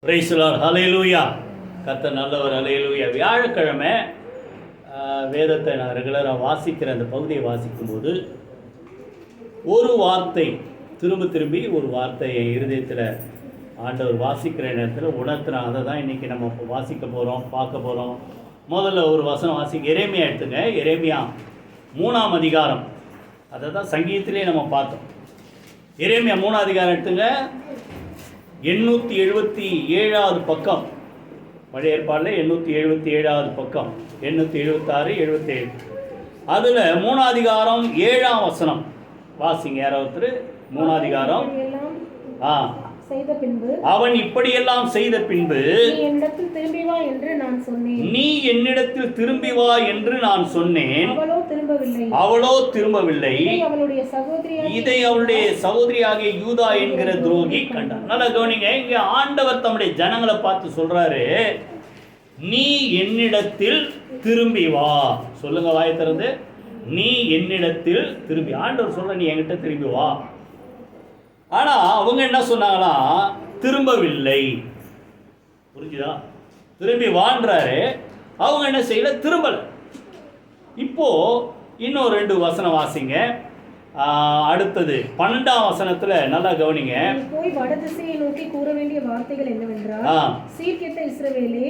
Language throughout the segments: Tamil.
பிரைஸ் தி லார்ட், ஹல்லேலூயா. கர்த்தர் நல்லவர், ஹல்லேலூயா. வியாழக்கிழமை வேதத்தை நான் ரெகுலராக வாசிக்கிற அந்த பகுதியை வாசிக்கும்போது ஒரு வார்த்தை திரும்பி ஒரு வார்த்தை என் இருதயத்தில் ஆண்டவர் வாசிக்கிற நேரத்தில் உணர்த்துனா. அதை தான் இன்றைக்கி நம்ம வாசிக்க போகிறோம், பார்க்க போகிறோம். முதல்ல ஒரு வசனம் எரேமியா எடுத்துங்க. எரேமியா 3ஆம் அதிகாரம். அதை தான் சங்கீதத்திலே நம்ம பார்த்தோம். எரேமியா 3ஆம் அதிகாரம் எடுத்துங்க. 877வது பக்கம். பழைய ஏற்பாடில் 877வது பக்கம், 876, 77. அதில் 3ஆம் அதிகாரம் 7ஆம் வசனம் வாசிங்க. யாராவது 3ஆம் அதிகாரம். செய்த பின்பு அவன் இப்படியெல்லாம் செய்த பின்பு நீ என்னிடத்தில் திரும்பி வா என்று நான் சொன்னேன். அவளோ திரும்பவில்லை. இதை அவளுடைய சகோதரியாகிய யூதா என்கிற துரோகி கண்டார். நல்லா கவனிங்க. இங்க ஆண்டவர் தம்முடைய ஜனங்களை பார்த்து சொல்றாரு, நீ என்னிடத்தில் திரும்பி வா. சொல்லுங்க வாயை திறந்து, நீ என்னிடத்தில் திரும்பி. ஆண்டவர் சொல்ற, நீ என்கிட்ட திரும்பி வா. ஆனா அவங்க என்ன சொன்னாங்கன்னா, திரும்பவில்லை. புரிஞ்சுதா? திரும்பி வான்றாரு, அவங்க என்ன செய்யல, திரும்பல. இப்போ இன்னும் 2 வசனம் வாசிங்க. அடுத்தது 12ஆம் வசனத்துல நல்லா கவனிங்க. போய் வடதிசையை நோக்கி கூற வேண்டிய வார்த்தைகள் என்னவென்றால், சீர்கெட்ட இஸ்ரவேலே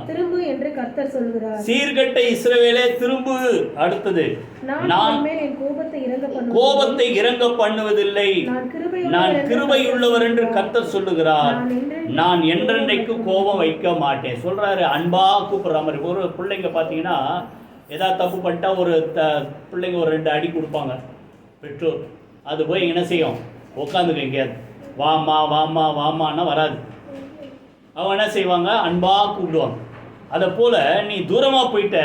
திரும்பு என்று கர்த்தர் சொல்கிறார். சீர்கெட்ட இஸ்ரவேலே திரும்பு. அடுத்தது, நான் என் கோபத்தை இறங்க பண்ணுவதில்லை, நான் கிருபையுள்ளவர் என்று கர்த்தர் சொல்லுகிறார். நான் என்றென்றைக்கு கோபம் வைக்க மாட்டேன் சொல்றாரு. அன்பா கூப்பிடுற மாதிரி. ஒரு பிள்ளைங்க பார்த்தீங்கன்னா ஏதாவது தப்பு பண்ணிட்டா ஒரு பிள்ளைங்க ஒரு 2 அடி கொடுப்பாங்க பெற்றோர். அது போய் என்ன செய்யும், உட்காந்துக்க எங்கேயாவது. வாமா வாமா வாமான்னா வராது. அவங்க என்ன செய்வாங்க, அன்பாக கூப்பிடுவாங்க. அதை போல் நீ தூரமாக போயிட்ட,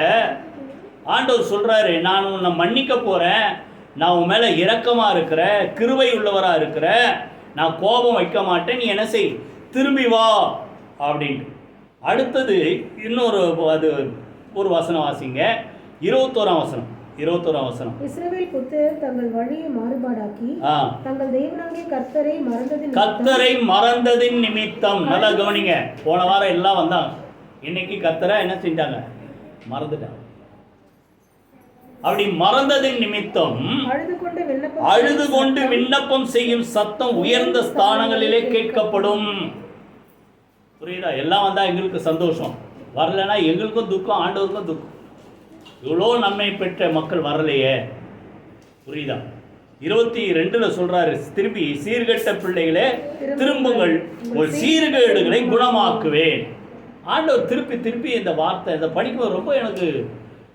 ஆண்டவர் சொல்கிறாரு, நான் உன்னை மன்னிக்க போகிறேன், நான் உன் மேலே இரக்கமாக இருக்கிறேன், கிருபை உள்ளவராக இருக்கிறேன், நான் கோபம் வைக்க மாட்டேன், நீ என்ன செய், திரும்பி வா அப்படின்ட்டு. அடுத்தது இன்னொரு ஒரு வசனம் வாசிங்க. 21ஆம் வசனம். 21ஆம் வசனம். இஸ்ரவேல் புத்திரர் தங்கள் வழியை மாறுபாடாக்கி தங்கள் தேவனாகிய கர்த்தரை மறந்ததின் நிமித்தம். நல்லா கவனிங்க. போன வாரம் எல்லாம் வந்தாங்க, இன்னைக்கு கர்த்தரை என்ன செஞ்சாங்க, மறந்துட்டாங்க. அப்படி மறந்ததின் நிமித்தம் அழுது கொண்டு விண்ணப்பம் செய்யும் சத்தம் உயர்ந்த ஸ்தானங்களிலே கேட்கப்படும். புரியுதா? எல்லாம் வந்தா எங்களுக்கு சந்தோஷம், வரலன்னா எங்களுக்கும் துக்கம், ஆண்டவருக்கும் துக்கம். இவ்வளோ நன்மை பெற்ற மக்கள் வரலையே. புரியுதா? 22ல் சொல்றாரு, திரும்பி சீர்கெட்ட பிள்ளைகளே திரும்புங்கள், ஒரு சீர்கேடுகளை குணமாக்குவேன். ஆண்டவர் திருப்பி இந்த வார்த்தை இதை படிக்கும்போது ரொம்ப எனக்கு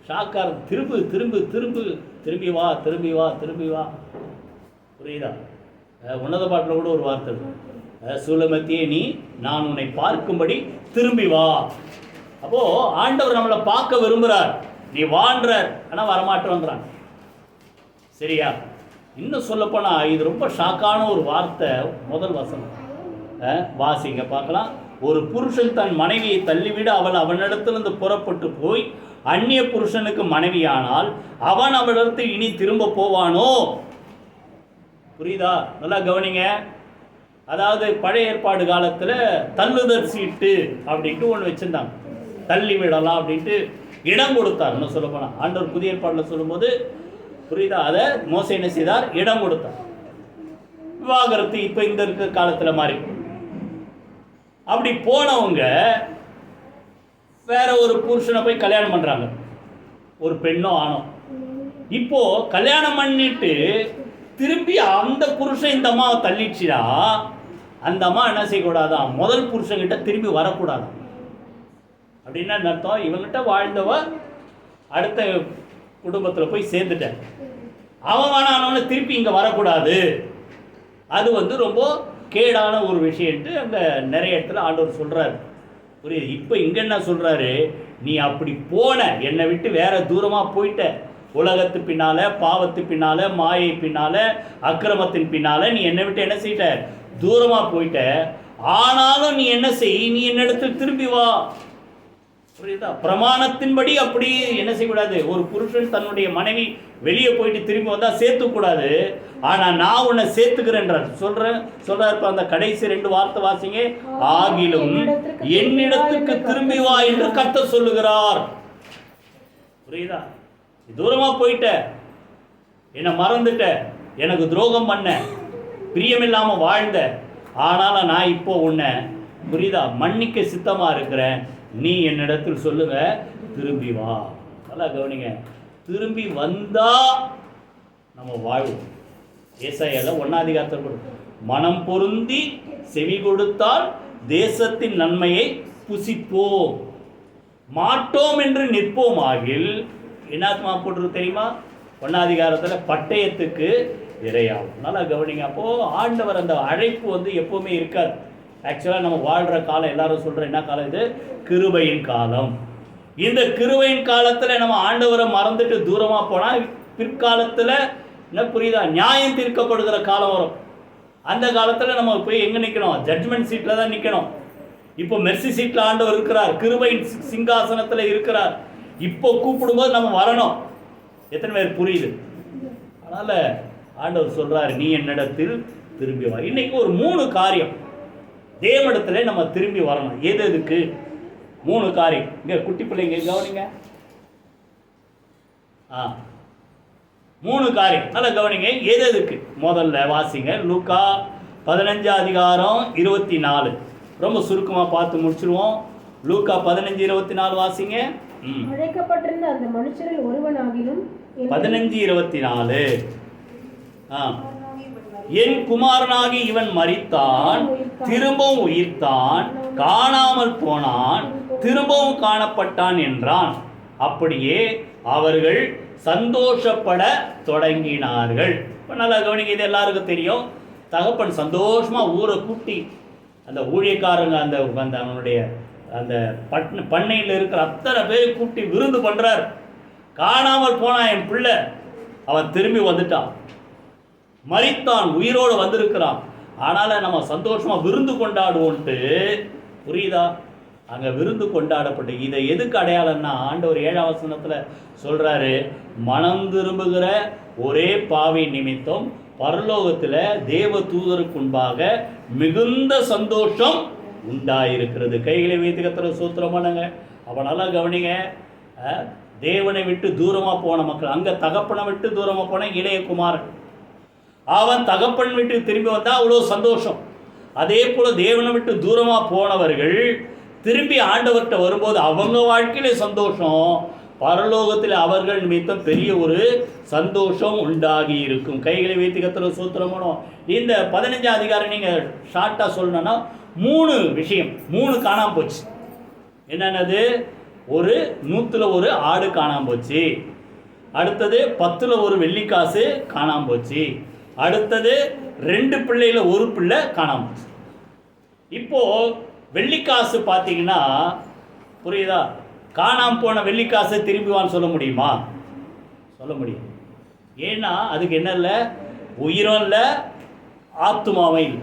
ஷாக்காக. திரும்பி வா. புரியுதா? உன்னத பாட்டில் கூட ஒரு வார்த்தை, சூலமத்தியே நீ, நான் உன்னை பார்க்கும்படி திரும்பி வா. அப்போ ஆண்டவர் நம்மளை பார்க்க விரும்புகிறார். நீ வான்றார், ஆனால் வரமாட்டேன்றான். சரியா? இன்னும் சொல்லப்போனால் இது ரொம்ப ஷாக்கான ஒரு வார்த்தை. முதல் வசனம் வாசிங்க பார்க்கலாம். ஒரு புருஷன் தன் மனைவியை தள்ளிவிட அவள் அவனிடத்திலிருந்து புறப்பட்டு போய் அந்நிய புருஷனுக்கு மனைவியானால் அவன் அவனிடத்தில் இனி திரும்ப போவானோ? புரியுதா? நல்லா கவனிங்க. அதாவது பழைய ஏற்பாடு காலத்தில் தள்ளுதல் சீட்டு அப்படின்ட்டு ஒன்று வச்சுருந்தாங்க. தள்ளி விடலாம் அப்படின்ட்டு இடம் கொடுத்தார். இன்னும் சொல்ல போனால் ஆண்டவர் புதிய ஏற்பாடில் சொல்லும்போது, புரியுதா, அதை மோசே என்ன செய்தார், இடம் கொடுத்தார். விவாகரத்து இப்போ இந்த இருக்கிற காலத்தில் மாதிரி. அப்படி போனவங்க வேற ஒரு புருஷனை போய் கல்யாணம் பண்ணுறாங்க, ஒரு பெண்ணோ ஆணோ. இப்போ கல்யாணம் பண்ணிட்டு திரும்பி அந்த புருஷன் இந்த அம்மாவை தள்ளிடுச்சுனா அந்த அம்மா என்ன செய்யக்கூடாதான், முதல் புருஷன்கிட்ட திரும்பி வரக்கூடாதான். அப்படின்னா அர்த்தம், இவங்கிட்ட வாழ்ந்தவ அடுத்த குடும்பத்தில் போய் சேர்ந்துட்டேன், அவன் வேணானவன திருப்பி இங்கே வரக்கூடாது. அது ரொம்ப கேடான ஒரு விஷயன்ட்டு அங்கே நிறைய இடத்துல ஆண்டவர் சொல்கிறாரு. புரியுது? இப்போ இங்கே என்ன சொல்கிறாரு, நீ அப்படி போன, என்னை விட்டு வேற தூரமாக போயிட்ட, உலகத்து பின்னால், பாவத்து பின்னால், மாயை பின்னால், அக்கிரமத்தின் பின்னால் நீ என்னை விட்டு என்ன செய்யிட்ட, தூரமாக போயிட்ட. ஆனாலும் நீ என்ன செய், நீ என்னிடத்தில் திரும்பி வா. புரியுதா? பிரமாணத்தின்படி அப்படி என்ன செய்யக்கூடாது. ஒரு புருஷன் தன்னுடைய மனைவி வெளியே போயிட்டு திரும்பி வந்தா சேர்த்துக்கூடாது. ஆனா நான் உன்னை சேர்த்துக்கிறேன்றார். சொல்றாரு அந்த கடைசி 2 வார்த்தை வாசிங்க. ஆகிலும் என்னிடத்துக்கு திரும்பி வா என்று கர்த்தர் சொல்லுகிறார். புரியுதா? தூரமா போயிட்ட, என்னை மறந்துட்ட, எனக்கு துரோகம் பண்ண, பிரியமில்லாம வாழ்ந்த, ஆனாலும் நான் இப்போ உன்னை புரியுதா மன்னிக்க சித்தமா இருக்கிறேன். நீ என்னிடத்தில் சொல்லுங்க, திரும்பி வா. நல்லா கவனிங்க. திரும்பி வந்தா நம்ம வாழ்வோம். ஏசாயால 1ஆம் அதிகாரத்தில் மனம் பொருந்தி செவி கொடுத்தால் தேசத்தின் நன்மையை புசிப்போம், மாட்டோம் என்று நிற்போம் ஆகில் என்னாத்மா போட்டிருக்கு தெரியுமா? 1ஆம் அதிகாரத்தில் பட்டயத்துக்கு இரையாகும். நல்லா கவனிங்க. அப்போ ஆண்டவர் அந்த அழைப்பு எப்பவுமே இருக்காது. ஆக்சுவலாக நம்ம வாழ்கிற காலம் எல்லாரும் சொல்கிற என்ன காலம் இது? கிருபையின் காலம். இந்த கிருபையின் காலத்தில் நம்ம ஆண்டவரை மறந்துட்டு தூரமாக போனால் பிற்காலத்தில் என்ன புரியுதா, நியாயம் தீர்க்கப்படுகிற காலம் வரும். அந்த காலத்தில் நம்ம போய் எங்கே நிற்கணும்? ஜட்ஜ்மெண்ட் சீட்டில் தான் நிற்கணும். இப்போ மெர்சி சீட்டில் ஆண்டவர் இருக்கிறார், கிருபையின் சிங்காசனத்தில் இருக்கிறார். இப்போ கூப்பிடும்போது நம்ம வரணும். எத்தனை பேர் புரியுது? அதனால் ஆண்டவர் சொல்கிறார், நீ என்னிடத்தில் திரும்பி வா. இன்னைக்கு ஒரு 3 காரியம் தேவனிடத்துல நம்ம திரும்பி வரணும். எதுக்கு 3 காரியம்? இங்க குட்டி பிள்ளைங்க கவனிங்க. 3 காரியம் நல்லா கவனிங்க. எதுக்கு? முதல்ல வாசிங்க லூக்கா 15ஆம் அதிகாரம் 24. ரொம்ப சுருக்கமா பார்த்து முடிச்சிருவோம். லூக்கா 15:24 வாசிங்க. அழைக்கப்பட்டிருந்த அந்த மனுஷரில் ஒருவனாகிலும் 15:24 என் குமாரனாகி இவன் மரித்தான், திரும்பவும் உயிர்த்தான், காணாமல் போனான், திரும்பவும் காணப்பட்டான் என்றான். அப்படியே அவர்கள் சந்தோஷப்பட தொடங்கினார்கள். இப்போ நல்லா கவனிக்க, இது எல்லாருக்கும் தெரியும். தகப்பன் சந்தோஷமா ஊரை கூட்டி அந்த ஊழியக்காரங்க அந்த அவனுடைய அந்த பண்ணையில் இருக்கிற அத்தனை பேரை கூட்டி விருந்து பண்றார். காணாமல் போனான் என் பிள்ளை, அவன் திரும்பி வந்துட்டான், மரித்தான், உயிரோடு வந்திருக்கிறான். ஆனால நம்ம சந்தோஷமா விருந்து கொண்டாடுவோன்ட்டு, புரியுதா? அங்க விருந்து கொண்டாடப்பட்டு இதை எதுக்கு அடையாளம்னா, ஆண்டவர் 7ஆம் வசனத்துல சொல்றாரு, மனம் திரும்புகிற ஒரே பாவி நிமித்தம் பரலோகத்துல தேவ தூதருக்கு முன்பாக மிகுந்த சந்தோஷம் உண்டாயிருக்கிறது. கைகளை வைத்து கர்த்தரை ஸ்தோத்திரம் பண்ணுங்க. அப்ப நல்லா கவனிங்க. தேவனை விட்டு தூரமா போன மக்கள், அங்க தகப்பனை விட்டு தூரமா போன இளைய குமாரன், அவன் தகப்பன் விட்டு திரும்பி வந்தா அவ்வளோ சந்தோஷம். அதே போல தேவனை விட்டு தூரமா போனவர்கள் திரும்பி ஆண்டவர்கிட்ட வரும்போது அவங்க வாழ்க்கையில சந்தோஷம், பரலோகத்தில் அவர்கள் நிமித்தம் பெரிய ஒரு சந்தோஷம் உண்டாகி இருக்கும். கைகளை வைத்து கர்த்தரை ஸ்தோத்திரம் பண்ணுவோம். இந்த 15ஆம் அதிகாரம் நீங்க ஷார்ட்டா சொல்லணும்னா 3 விஷயம், 3 காணாம போச்சு. என்னன்னது? ஒரு 100ல் ஒரு ஆடு காணாம போச்சு, அடுத்தது 10ல் ஒரு வெள்ளிக்காசு காணாம போச்சு, அடுத்தது 2 பிள்ளையில ஒரு பிள்ளை காணாம போச்சு. இப்போ வெள்ளிக்காசு பார்த்தீங்கன்னா, புரியுதா? காணாம போன வெள்ளிக்காசை திரும்பிவான்னு சொல்ல முடியுமா? சொல்ல முடியும். ஏன்னா அதுக்கு என்ன இல்லை, உயிரும் இல்லை, ஆத்துமாவும் இல்லை.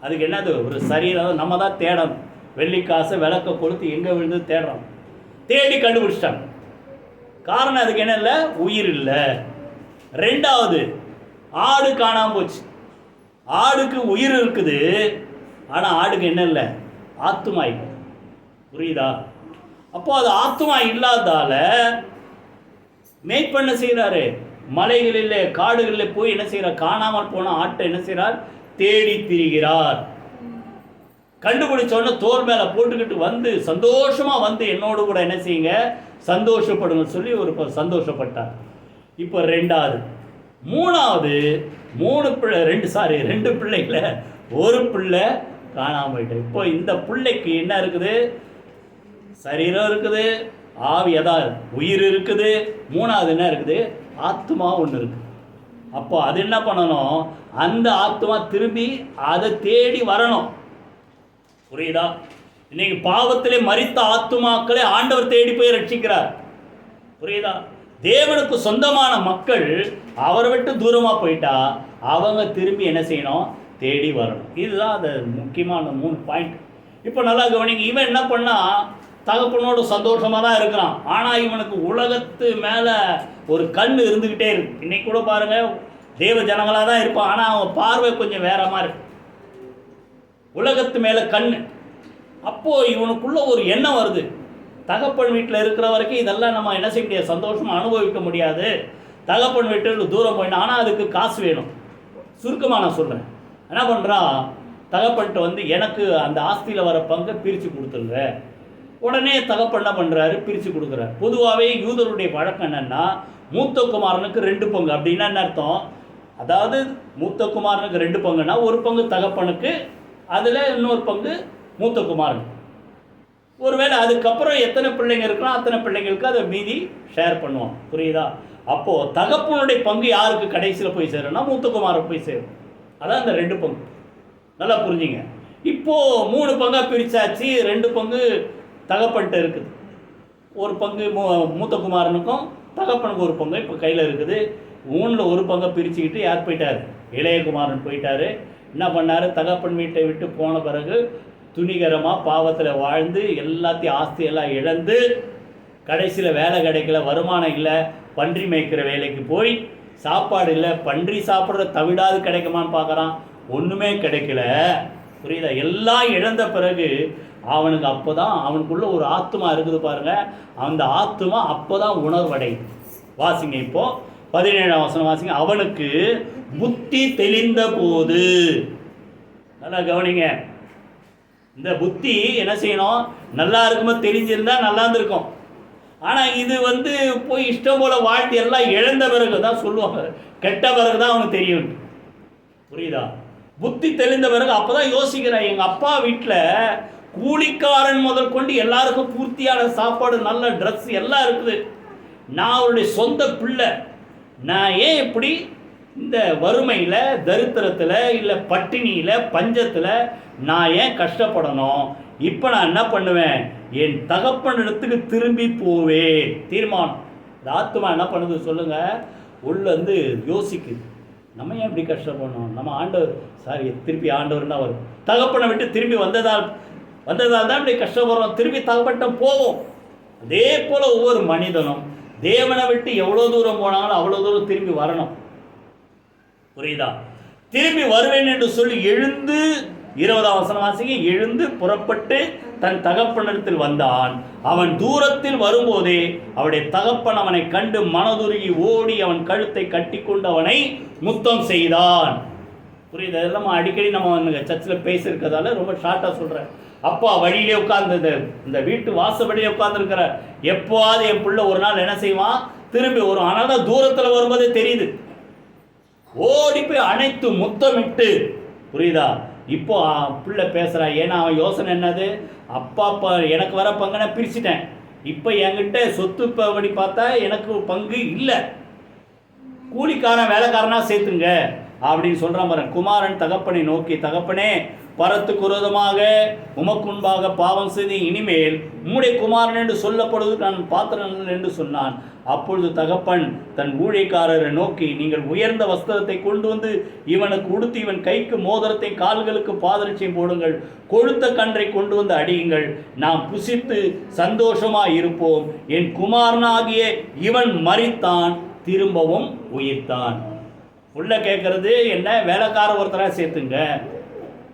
அதுக்கு என்னது? ஒரு சரீரம். நம்ம தான் தேடணும். வெள்ளிக்காசை விளக்க கொடுத்து எங்கே விழுந்து தேடுறோம், தேடி கண்டுபிடிச்சிட்டாங்க. காரணம் அதுக்கு என்ன இல்லை, உயிர் இல்லை. 2வது ஆடு காணாம போச்சு. ஆடுக்கு உயிர் இருக்குது, ஆனால் ஆடுக்கு என்ன இல்லை, ஆத்துமா இல்லை. புரியுதா? அப்போ அது ஆத்துமா இல்லாதால மேய்ப்பண்ண செய்கிறாரு, மலைகளில் காடுகளில் போய் என்ன செய்கிறார், காணாமல் போன ஆட்டை என்ன செய்கிறார், தேடி திரிகிறார். கண்டுபிடிச்சோன்னு தோல் மேலே போட்டுக்கிட்டு வந்து சந்தோஷமா வந்து என்னோடு கூட என்ன செய்யுங்க, சந்தோஷப்படுங்க சொல்லி ஒரு சந்தோஷப்பட்டார். இப்போ 2வது. 3வது 2 பிள்ளைகள ஒரு பிள்ளை காணாம போயிட்டு. இப்போ இந்த பிள்ளைக்கு என்ன இருக்குது, சரீரம் இருக்குது, ஆவி அதான் உயிர் இருக்குது, 3வது என்ன இருக்குது, ஆத்மா ஒன்று இருக்குது. அப்போ அது என்ன பண்ணணும், அந்த ஆத்மா திரும்பி அதை தேடி வரணும். புரியுதா? இன்னைக்கு பாவத்திலே மரித்த ஆத்துமாக்களை ஆண்டவர் தேடி போய் ரட்சிக்கிறார். புரியுதா? தேவனுக்கு சொந்தமான மக்கள் அவரை விட்டு தூரமாக போயிட்டா அவங்க திரும்பி என்ன செய்யணும், தேடி வரணும். இதுதான் அந்த முக்கியமான 3 பாயிண்ட். இப்போ நல்லா கவனிங்க. இவன் என்ன பண்ணா, தகப்பனோடு சந்தோஷமாக தான் இருக்கிறான். ஆனால் இவனுக்கு உலகத்து மேலே ஒரு கண் இருந்துக்கிட்டே இருக்கு. இன்னைக்கு கூட பாருங்கள், தேவ ஜனங்களாக தான் இருப்பான், ஆனால் அவன் பார்வை கொஞ்சம் வேற மாதிரி இருக்கு, உலகத்து மேலே கண். அப்போது இவனுக்குள்ள ஒரு எண்ணம் வருது, தகப்பன் வீட்டில் இருக்கிற வரைக்கும் இதெல்லாம் நம்ம என்ன செய்ய முடியாது, சந்தோஷமாக அனுபவிக்க முடியாது. தகப்பன் வீட்டு தூரம் போயினா, ஆனால் அதுக்கு காசு வேணும். சுருக்கமாக நான் சொல்கிறேன். என்ன பண்ணுறான், தகப்பன்ட்டு வந்து எனக்கு அந்த ஆஸ்தியில் வர பங்கை பிரித்து கொடுத்துருங்க. உடனே தகப்பன் என்ன பண்ணுறாரு, பிரித்து கொடுக்குறாரு. பொதுவாகவே யூதருடைய பழக்கம் என்னென்னா, மூத்த குமாரனுக்கு 2 பங்கு. அப்படின்னா என்ன அர்த்தம், அதாவது மூத்த குமாரனுக்கு 2 பங்குன்னா ஒரு பங்கு தகப்பனுக்கு, அதில் இன்னொரு பங்கு மூத்த குமாரன். ஒருவேளை அதுக்கப்புறம் எத்தனை பிள்ளைங்க இருக்கலாம் அத்தனை பிள்ளைங்களுக்கு அதை மீதி ஷேர் பண்ணுவான். புரியுதா? அப்போது தகப்பனுடைய பங்கு யாருக்கு கடைசியில் போய் சேரும்னா மூத்த குமாரன் போய் சேரும். அதான் அந்த 2 பங்கு. நல்லா புரிஞ்சுங்க. இப்போது 3 பங்காக பிரித்தாச்சு. 2 பங்கு தகப்பன்கிட்ட இருக்குது, ஒரு பங்கு மூத்த குமாரனுக்கும் தகப்பனுக்கு ஒரு பங்கு இப்போ கையில் இருக்குது. 3ல் ஒரு பங்கை பிரிச்சுக்கிட்டு யார் போயிட்டார், இளைய குமாரன் போயிட்டார். என்ன பண்ணார், தகப்பன் வீட்டை விட்டு போன பிறகு துணிகரமாக பாவத்தில் வாழ்ந்து எல்லாத்தையும் ஆஸ்தியெல்லாம் இழந்து கடைசியில் வேலை கிடைக்கல, வருமானம் இல்லை, பன்றி மேய்க்கிற வேலைக்கு போய் சாப்பாடு இல்லை, பன்றி சாப்பிட்ற தவிடாது கிடைக்குமான்னு பார்க்குறான், ஒன்றுமே கிடைக்கல. புரியுதா? எல்லாம் இழந்த பிறகு அவனுக்கு அப்போ தான் அவனுக்குள்ள ஒரு ஆத்மா இருக்குது பாருங்கள், அந்த ஆத்மா அப்போ தான் உணர்வடையுது. வாசிங்க இப்போது 17ஆம் வசனம் வாசிங்க. அவனுக்கு புத்தி தெளிந்த போது, நல்லா கவனிங்க, இந்த புத்தி என்ன செய்யணும், நல்லா இருக்கும்போது தெரிஞ்சிருந்தா நல்லா இருந்திருக்கும். ஆனால் இது வந்து போய் இஷ்டம் போல வாழ்த்து எல்லாம் இழந்த பிறகு தான் சொல்லுவாங்க, கெட்ட பிறகு தான் அவனுக்கு தெரியும். புரியுதா? புத்தி தெளிந்த பிறகு அப்போ தான் யோசிக்கிறான், எங்கள் அப்பா வீட்டில் கூலிக்காரன் முதல் கொண்டு எல்லாருக்கும் பூர்த்தியான சாப்பாடு, நல்ல ட்ரெஸ் எல்லாம் இருக்குது, நான் அவருடைய சொந்த பிள்ளை, நான் ஏன் இப்படி இந்த வறுமையில், தரித்திரத்தில், இல்லை பட்டினியில், பஞ்சத்தில் நான் ஏன் கஷ்டப்படணும்? இப்போ நான் என்ன பண்ணுவேன், என் தகப்பன் இடத்துக்கு திரும்பி போவேன். தீர்மானம். இந்த ஆத்மா என்ன பண்ணுது சொல்லுங்கள், உள்ளேருந்து யோசிக்குது, நம்ம ஏன் இப்படி கஷ்டப்படணும், நம்ம ஆண்டவர் திருப்பி ஆண்டவர்னா வரும், தகப்பனை விட்டு திரும்பி வந்ததால் தான் இப்படி கஷ்டப்படுறோம், திரும்பி தகப்பட்ட போவோம். அதே போல் ஒவ்வொரு மனிதனும் தேவனை விட்டு எவ்வளோ தூரம் போனாலும் அவ்வளோ தூரம் திரும்பி வரணும். புரியுதா? திரும்பி வருவேன் என்று சொல்லி எழுந்து, 20ஆம் வசனம் வாசிங்க, எழுந்து புறப்பட்டு தன் தகப்பனிடத்தில் வந்தான். அவன் தூரத்தில் வரும்போதே அவனுடைய தகப்பன் அவனை கண்டு மனதுருகி ஓடி அவன் கழுத்தை கட்டி கொண்டு அவனை முத்தம் செய்தான். புரியுது? இதெல்லாம் அடிக்கடி நம்ம சர்ச்சில் பேசியிருக்கிறதால ரொம்ப ஷார்ட்டாக சொல்கிறேன். அப்பா வழியிலே உட்கார்ந்தது, இந்த வீட்டு வாசப்படியே உட்கார்ந்துருக்கிற, எப்போவாது என் பிள்ளை ஒரு நாள் என்ன செய்வான், திரும்பி வரும். ஆனால் தான் தூரத்தில் வரும்போதே தெரியுது, ஓடி போய் அனைத்து முத்தமிட்டு. புரியுதா? இப்போ பிள்ளை பேசுகிறான். ஏன்னா அவன் யோசனை என்னது, அப்பா எனக்கு வர பங்கை நான் பிரிச்சுட்டேன், இப்போ என்கிட்ட சொத்து படி பார்த்தா எனக்கு பங்கு இல்லை, கூலிக்காரன் வேலைக்காரனாக சேர்த்துங்க அப்படின்னு சொல்கிறான் பாருங்க. குமாரன் தகப்பனை நோக்கி, தகப்பனே, பரத்துக்கு விரோதமாக உமக்குன்பாக பாவம் செய்து இனிமேல் உம்முடைய குமாரன் என்று சொல்லப்படுவது நான் பாத்திரம் என்று சொன்னான். அப்பொழுது தகப்பன் தன் ஊழியக்காரரை நோக்கி, நீங்கள் உயர்ந்த வஸ்திரத்தை கொண்டு வந்து இவனுக்கு உடுத்தி இவன் கைக்கு மோதிரத்தை, கால்களுக்கு பாதரட்சியம் போடுங்கள், கொழுத்த கன்றை கொண்டு வந்து அடியுங்கள், நாம் புசித்து சந்தோஷமாக இருப்போம். என் குமாரனாகிய இவன் மரித்தான், திரும்பவும் உயிர்த்தான். உள்ள கேட்கறது என்ன, வேலைக்கார ஒருத்தராக சேர்த்துங்க.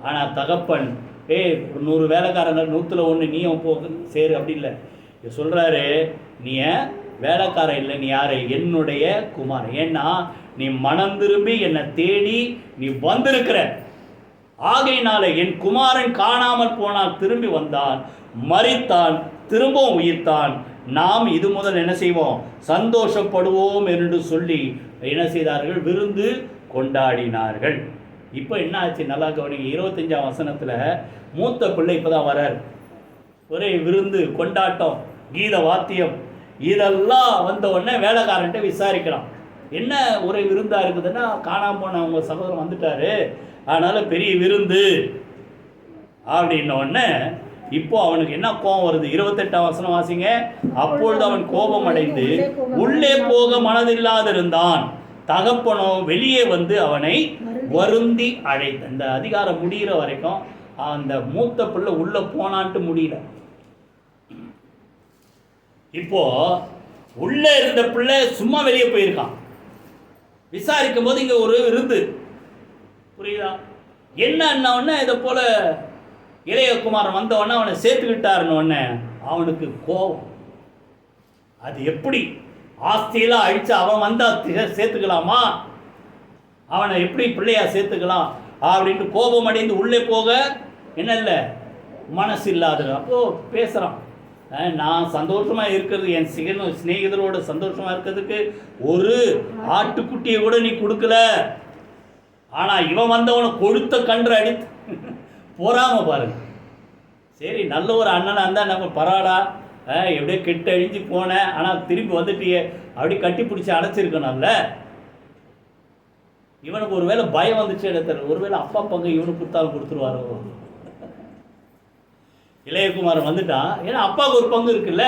ஆனால் தகப்பன் 100 வேலைக்காரங்க 100ல் 1 நீயும் போ சேரு அப்படி இல்லை சொல்கிறாரு. நீ வேலைக்காரன் இல்லை, நீ யார், என்னுடைய குமாரன். ஏன்னா நீ மனம் திரும்பி என்னை தேடி நீ வந்திருக்கிற, ஆகையினால என் குமாரன் காணாமல் போனால் திரும்பி வந்தான், மரித்தான், திரும்பவும் உயிர்த்தான், நாம் இது முதல் என்ன செய்வோம், சந்தோஷப்படுவோம் என்று சொல்லி என்ன செய்தார்கள், விருந்து கொண்டாடினார்கள். இப்போ என்ன ஆச்சு, நல்லா கவனிங்க. 25ஆம் வசனத்தில் மூத்த பிள்ளை இப்போ தான் வரார். ஒரே விருந்து, கொண்டாட்டம், கீத வாத்தியம் இதெல்லாம் வந்த உடனே வேலைக்காரன்ட்ட விசாரிக்கலாம், என்ன ஒரே விருந்தாக இருக்குதுன்னா, காணாமல் போன அவங்க சகோதரன் வந்துட்டாரு, அதனால் பெரிய விருந்து அப்படின்ன உடனே இப்போ அவனுக்கு என்ன கோபம் வருது. 28ஆம் வசனம் வாசிங்க. அப்பொழுது அவன் கோபம் அடைந்து உள்ளே போக மனதில்லாதிருந்தான். தகப்பனோ வெளியே வந்து அவனை வருந்தி அழைத்த. இந்த அதிகாரம் முடிகிற வரைக்கும் அந்த மூத்த பிள்ளை உள்ளே போனான்ட்டு முடியல. இப்போ உள்ள இருந்த பிள்ளை சும்மா வெளியே போயிருக்கான். விசாரிக்கும் போது இங்க ஒரு விருந்து, புரியுதா? என்ன உடனே இதை போல இளையகுமாரன் வந்தவொடனே அவனை சேர்த்துக்கிட்டாருன்னு அவனுக்கு கோபம். அது எப்படி ஆஸ்தியெல்லாம் அழிச்சு அவன் வந்தா சேர்த்துக்கலாமா? அவனை எப்படி பிள்ளையா சேர்த்துக்கலாம் அப்படின்ட்டு கோபம் அடைந்து உள்ளே போக என்ன இல்லை மனசு இல்லாத. அப்போ பேசுகிறான், நான் சந்தோஷமாக இருக்கிறது என் சிநேகிதரோட சந்தோஷமாக இருக்கிறதுக்கு ஒரு ஆட்டுக்குட்டியை கூட நீ கொடுக்கல. ஆனால் இவன் வந்தவனை கொழுத்த கன்று அடித்து போறாம பாருங்க. சரி, நல்ல ஒரு அண்ணனாக இருந்தால் நம்ம பரவாடா, எப்படியோ கெட்டு அழிஞ்சு போனேன், ஆனால் திரும்பி வந்துட்டியே அப்படி கட்டி பிடிச்சி அடைச்சிருக்கணும்ல. இவனுக்கு ஒருவேளை பயம் வந்துச்சு இடத்துல, ஒருவேளை அப்பா பங்கு இவனுக்கு கொடுத்தாலும் கொடுத்துருவாரோ. இளையகுமாரன் வந்துட்டான், ஏன்னா அப்பாவுக்கு ஒரு பங்கு இருக்குல்ல.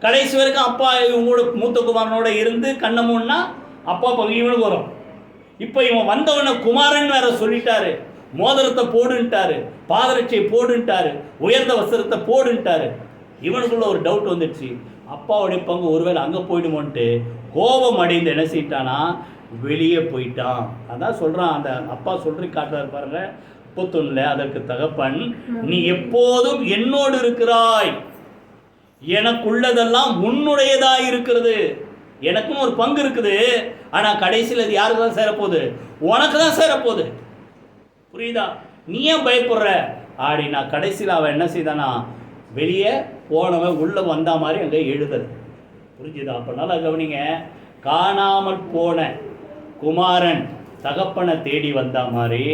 கடைசி வரைக்கும் அப்பா இவங்களோட மூத்த குமாரனோட இருந்து கண்ணமுன்னா அப்பா பங்கு இவனுக்கு வரும். இப்போ இவன் வந்தவன குமாரன் வேற சொல்லிட்டாரு, மோதிரத்தை போடுன்ட்டாரு, பாதரட்சியை போடுன்ட்டாரு, உயர்ந்த வஸ்திரத்தை போடுன்ட்டாரு. இவனுக்குள்ள ஒரு டவுட் வந்துடுச்சு, அப்பாவுடைய பங்கு ஒருவேளை அங்கே போயிடுமோன்ட்டு கோபம் அடைந்து என்ன செய்யிட்டானா வெளியே போயிட்டான். அதான் சொல்கிறான், அந்த அப்பா சொல்றி காட்டுறாரு பாருங்க 31. அதற்கு தகப்பன், நீ எப்போதும் என்னோடு இருக்கிறாய், எனக்குள்ளதெல்லாம் உன்னுடையதாக இருக்கிறது. எனக்கும் ஒரு பங்கு இருக்குது, ஆனால் கடைசியில் அது யாருக்கு தான் சேரப்போகுது? உனக்கு தான் சேரப்போகுது. புரியுதா? நீ ஏன் பயப்படுற அப்படின்னா கடைசியில் அவன் என்ன செய்தானா வெளியே போனவன் உள்ளே வந்தா மாதிரி அங்கே எழுதுறது. புரிஞ்சுதா? அப்போ நல்லா கவனிங்க, காணாமல் போன குமாரன் தகப்பனை தேடி வந்த மாதிரி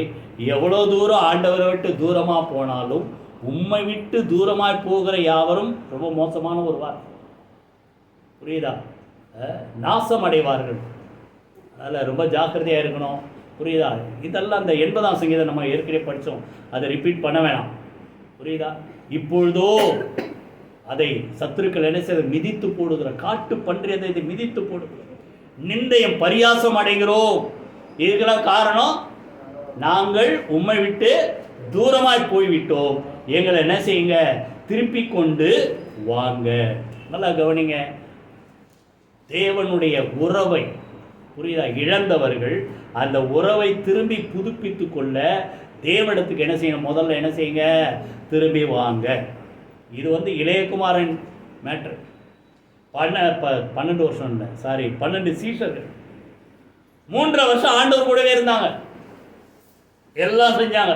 எவ்வளோ தூரம் ஆண்டவரை விட்டு தூரமாக போனாலும் உம்மை விட்டு தூரமாக போகிற யாவரும் ரொம்ப மோசமான ஒரு வார்த்தை. புரியுதா? நாசம் அடைவார்கள். அதில் ரொம்ப ஜாக்கிரதையாக இருக்கணும். புரியுதா? இதெல்லாம் அந்த 80ஆம் சங்கீதம் நம்ம ஏற்கனவே படித்தோம், அதை ரிப்பீட் பண்ண வேணாம். புரியுதா? இப்பொழுதோ அதை சத்துருக்கள் என்ன செய்ய மிதித்து போடுகிற காட்டு பன்றியதை இதை மிதித்து போடுகிற நிந்தையம் பரியாசம் அடைகிறோம். இதுக்கெல்லாம் காரணம் நாங்கள் உம்மை விட்டு தூரமாய் போய்விட்டோம், எங்களை என்ன செய்யுங்க திருப்பி கொண்டு வாங்க. நல்லா கவனிங்க, தேவனுடைய உறவை புரியுதா இழந்தவர்கள் அந்த உறவை திரும்பி புதுப்பித்து கொள்ள தேவனிடத்துக்கு என்ன செய்யணும்? முதல்ல என்ன செய்யுங்க? திரும்பி வாங்க. இது இளையகுமாரன் மேட்ரு. 12 வருஷம் இல்லை, சாரி 12 சீஷர்கள் 3 வருஷம் ஆண்டவர் கூடவே இருந்தாங்க, எல்லாம் செஞ்சாங்க.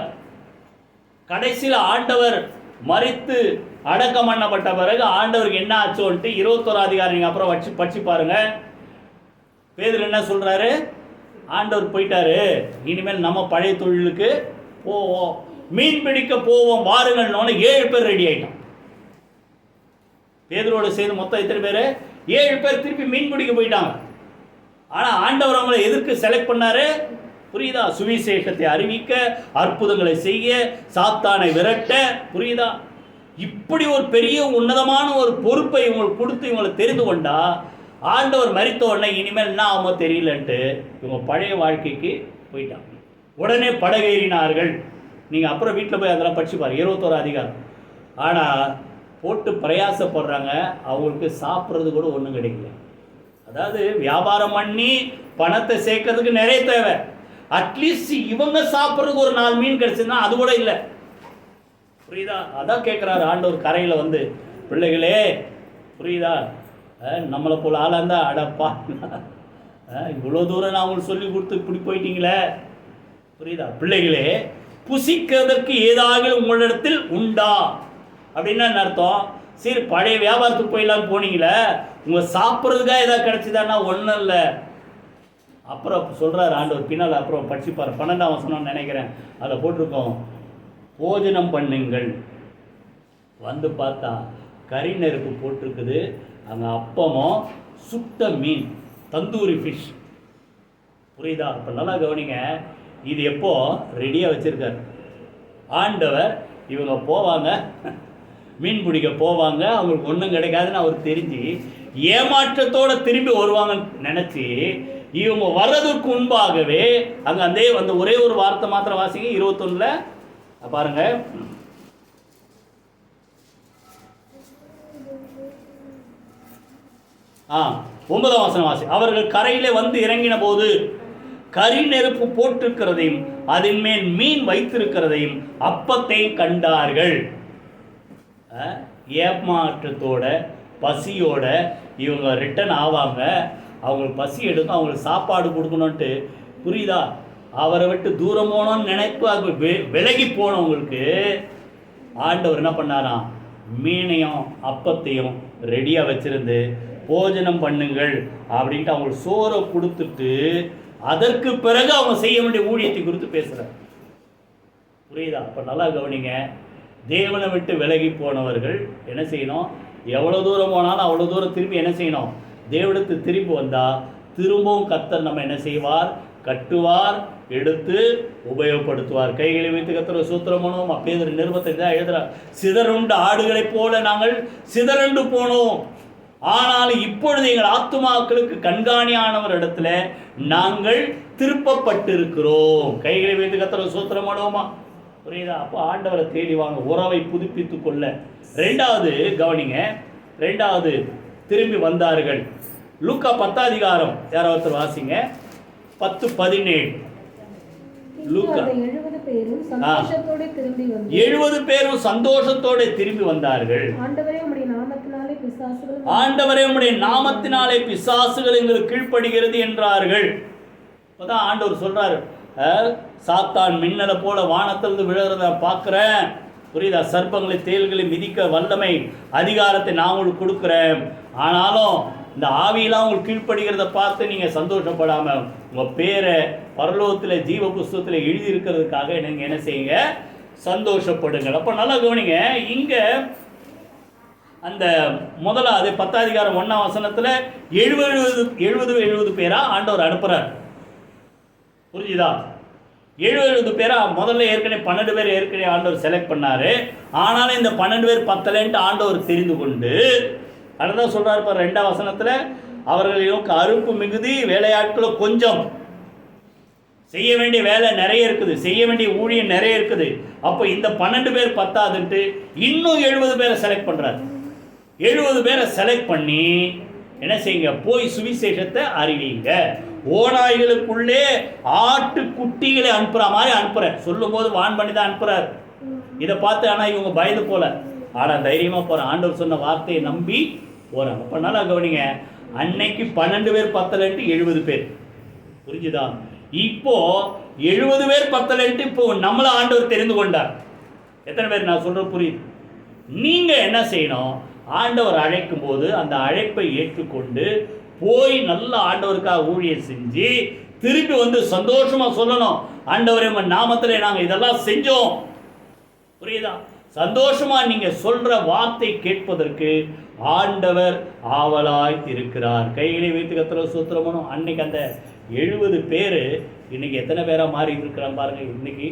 கடைசியில் ஆண்டவர் மரித்து அடக்கம் பண்ணப்பட்ட பிறகு ஆண்டவருக்கு என்ன ஆச்சோன்ட்டு 21 அதிகாரம் நீங்கள் அப்புறம் படிச்சு பாருங்க. பேதுரு என்ன சொல்றாரு? ஆண்டவர் போயிட்டாரு, இனிமேல் நம்ம பழைய தொழிலுக்கு போவோம், மீன் பிடிக்க போவோம் வாருங்கள்னு 7 பேர் ரெடி ஆயிட்டோம். பேதுரோடு சேர்ந்து மொத்தம் எத்தனை பேர்? 7 பேர் திருப்பி மீன் பிடிக்க போயிட்டாங்க. ஆனால் ஆண்டவர் அவங்களை எதற்கு செலக்ட் பண்ணாரு? புரியுதா? சுவிசேஷத்தை அறிவிக்க, அற்புதங்களை செய்ய, சாத்தானை விரட்ட. புரியுதா? இப்படி ஒரு பெரிய உன்னதமான ஒரு பொறுப்பை இவங்களுக்கு கொடுத்து இவங்களை தெரிந்து கொண்டா ஆண்டவர் மரித்த உடனே இனிமேல் என்ன ஆகுமோ தெரியலன்ட்டு இவங்க பழைய வாழ்க்கைக்கு போயிட்டாங்க. உடனே படகேறினார்கள். நீங்கள் அப்புறம் வீட்டில் போய் அதெல்லாம் படிச்சு பாருங்க 21 அதிகாரம். ஆனால் போட்டு பிரயாசப்படுறாங்க, அவங்களுக்கு சாப்பிட்றது கூட ஒன்றும் கிடைக்கல. அதாவது வியாபாரம் பண்ணி பணத்தை சேர்க்கறதுக்கு நிறைய தேவை, அட்லீஸ்ட் இவங்க சாப்பிட்றதுக்கு ஒரு 4 மீன் கிடைச்சதுன்னா அது கூட இல்லை. புரியுதா? அதான் கேட்குறாரு ஆண்டவர் கரையில் வந்து, பிள்ளைகளே புரியுதா, நம்மளை போல் ஆளாக இருந்தால் அடப்பா இவ்வளோ தூரம் நான் அவங்களுக்கு சொல்லி கொடுத்து இப்படி போயிட்டீங்களே. புரியுதா? பிள்ளைகளே, புசிக்கிறதுக்கு ஏதாவது உங்களிடத்தில் உண்டா அப்படின்னா என்ன அர்த்தம்? சரி, பழைய வியாபாரத்துக்கு போயிடலான்னு போனீங்களே, உங்கள் சாப்பிட்றதுக்காக ஏதாவது கிடைச்சிதான்னா ஒன்றும் இல்லை. அப்புறம் சொல்கிறார் ஆண்டவர் பின்னால், அப்புறம் படிச்சுப்பார் 12ஆம் வசனம்னு நினைக்கிறேன், அதை போட்டிருக்கோம், போஜனம் பண்ணுங்கள். வந்து பார்த்தா கறி நெருப்பு போட்டிருக்குது, அங்கே அப்பமும் சுட்ட மீன், தந்தூரி ஃபிஷ். புரியுதா? அப்போ நல்லா கவனிங்க, இது எப்போ ரெடியாக வச்சுருக்காரு ஆண்டவர். இவங்க போவாங்க, மீன் பிடிக்க போவாங்க, அவங்களுக்கு ஒன்றும் கிடைக்காதுன்னு அவர் தெரிஞ்சு ஏமாற்றத்தோடு திரும்பி வருவாங்கன்னு நினச்சி இவங்க வர்றதுக்கு முன்பாகவே அங்கே அந்த ஒரே ஒரு வார்த்தை மாத்திரம் வாசிங்க 21 பாருங்க. 9ஆம் வசனம் வாசி. அவர்கள் கரையிலே வந்து இறங்கின போது கரி நெருப்பு போட்டிருக்கிறதையும் அதன் மேல் மீன் வைத்திருக்கிறதையும் அப்பத்தையும் கண்டார்கள். ஏமாற்றத்தோட பசியோட இவங்க ரிட்டர்ன் ஆவாங்க. அவங்களுக்கு பசி எடுக்கும், அவங்களுக்கு சாப்பாடு கொடுக்கணுன்ட்டு, புரியுதா? அவரை விட்டு தூரம் போனோன்னு நினைப்பு விலகி போனவங்களுக்கு ஆண்டவர் என்ன பண்ணாராம்? மீனையும் அப்பத்தையும் ரெடியாக வச்சிருந்து போஜனம் பண்ணுங்கள் அப்படின்ட்டு அவங்களுக்கு சோறை கொடுத்துட்டு அதற்கு பிறகு அவங்க செய்ய வேண்டிய ஊழியத்தை குறித்து பேசுகிறார். புரியுதா? அப்போ நல்லா கவனிங்க. தேவனை விட்டு விலகி போனவர்கள் என்ன செய்யணும்? எவ்வளோ தூரம் போனாலும் அவ்வளோ தூரம் திரும்பி என்ன செய்யணும்? தேவனுக்கு திரும்பி வந்தால் திரும்பவும் கர்த்தர் நம்ம என்ன செய்வார்? கட்டுவார், எடுத்து உபயோகப்படுத்துவார். கைகளை வைத்து கர்த்தர் சூத்திரம் பண்ணுவோம். அப்படியே நிருபத்தை தான் எழுதுறார். சிதறுண்ட ஆடுகளைப் போல நாங்கள் சிதறண்டு போனோம், ஆனால் இப்பொழுது எங்கள் ஆத்துமாக்களுக்கு கண்காணியானவர் இடத்துல நாங்கள் திருப்பப்பட்டிருக்கிறோம். கைகளை வைத்து கர்த்தர் சூத்திரம் பண்ணுவோமா? புரியுதா? அப்போ ஆண்டவரை தேடி வாங்க, உறவை புதுப்பித்து கொள்ள. ரெண்டாவது கவனிங்க, ரெண்டாவது திரும்பி வந்தார்கள். லூக்கா 10ஆம் அதிகாரம் யாராவது வாசிங்க, 10:17. லூக்கா 70 பேரும் சந்தோஷத்தோட திரும்பி வந்தார்கள். 70 பேரும் சந்தோஷத்தோட திரும்பி வந்தார்கள். ஆண்டவரே உம்முடைய நாமத்தினாலே பிசாசுகள் ஆண்டவரே உம்முடைய நாமத்தினாலே பிசாசுகள் எங்களுக்கு கீழ்ப்படுகிறது என்றார்கள். அப்பதான் ஆண்டவர் சொல்றாரு, சாத்தான் மின்னலை போல வானத்திலிருந்து விழுகிறத பார்க்குறேன், புரியுதா? சர்ப்பங்களை தேள்களை மிதிக்க வல்லமை அதிகாரத்தை நான் உங்களுக்கு கொடுக்குறேன். ஆனாலும் இந்த ஆவியெல்லாம் உங்களுக்கு கீழ்ப்படுகிறத பார்த்து நீங்கள் சந்தோஷப்படாமல் உங்கள் பேரை பரலோகத்தில் ஜீவ புஸ்தகத்தில் எழுதியிருக்கிறதுக்காக நீங்கள் என்ன செய்யுங்க? சந்தோஷப்படுங்கள். அப்போ நல்லா கவனிங்க. இங்கே அந்த முதலாவது 10ஆம் அதிகாரம் 1ஆம் வசனத்தில் 70 பேரா ஆண்டவர் அனுப்புகிறார். புரிஞ்சுதா? 70 பேரா முதல்ல ஏற்கனவே 12 பேர் ஏற்கனவே ஆண்டவர் செலக்ட் பண்ணார். ஆனாலும் இந்த 12 பேர் பத்தலைன்ட்டு ஆண்டவர் தெரிந்து கொண்டு அதுதான் சொல்கிறார். இப்போ 2ஆம் வசனத்தில் அவர்களுக்கு அறுப்பு மிகுதி, வேலையாட்களும் கொஞ்சம், செய்ய வேண்டிய வேலை நிறைய இருக்குது, செய்ய வேண்டிய ஊழியம் நிறைய இருக்குது. அப்போ இந்த 12 பேர் பத்தாதுன்ட்டு இன்னும் 70 பேரை செலக்ட் பண்ணுறாரு. 70 பேரை செலக்ட் பண்ணி என்ன செய்யுங்க? போய் சுவிசேஷத்தை அறிவிங்க. ஓநாய்களுக்குள்ளே ஆட்டு குட்டிகளை அனுப்புகிற மாதிரி அனுப்புகிறேன். சொல்லும் போது வான் பண்ணி தான் அனுப்புகிறார். இதை பார்த்து ஆனால் இவங்க பயந்து போல, ஆனால் தைரியமாக போகிறேன். ஆண்டவர் சொன்ன வார்த்தையை நம்பி போகிறாங்க. அப்போ நல்லா கவனிங்க. அன்னைக்கு 12 பேர் பத்தலைன்ட்டு 70 பேர். புரிஞ்சுதா? இப்போ 70 பேர் பத்தலைன்ட்டு இப்போ நம்மளை ஆண்டவர் தெரிந்து கொண்டார். எத்தனை பேர் நான் சொல்கிற புரியுது? நீங்கள் என்ன செய்யணும்? ஆண்டவர் அழைக்கும் போது அந்த அழைப்பை ஏற்றுக்கொண்டு போய் நல்ல ஆண்டவருக்காக ஊழியம் செஞ்சு திருப்பி வந்து சந்தோஷமாக சொல்லணும், ஆண்டவரே உங்கள் நாமத்தில் நாங்கள் இதெல்லாம் செஞ்சோம். புரியுதா? சந்தோஷமாக நீங்கள் சொல்கிற வார்த்தை கேட்பதற்கு ஆண்டவர் ஆவலாய் இருக்கிறார். கைகளை வைத்து கர்த்தர் சூத்திரமனும். அன்னைக்கு அந்த 70 பேர் இன்னைக்கு எத்தனை பேராக மாறி இருக்கிறான் பாருங்கள். இன்னைக்கு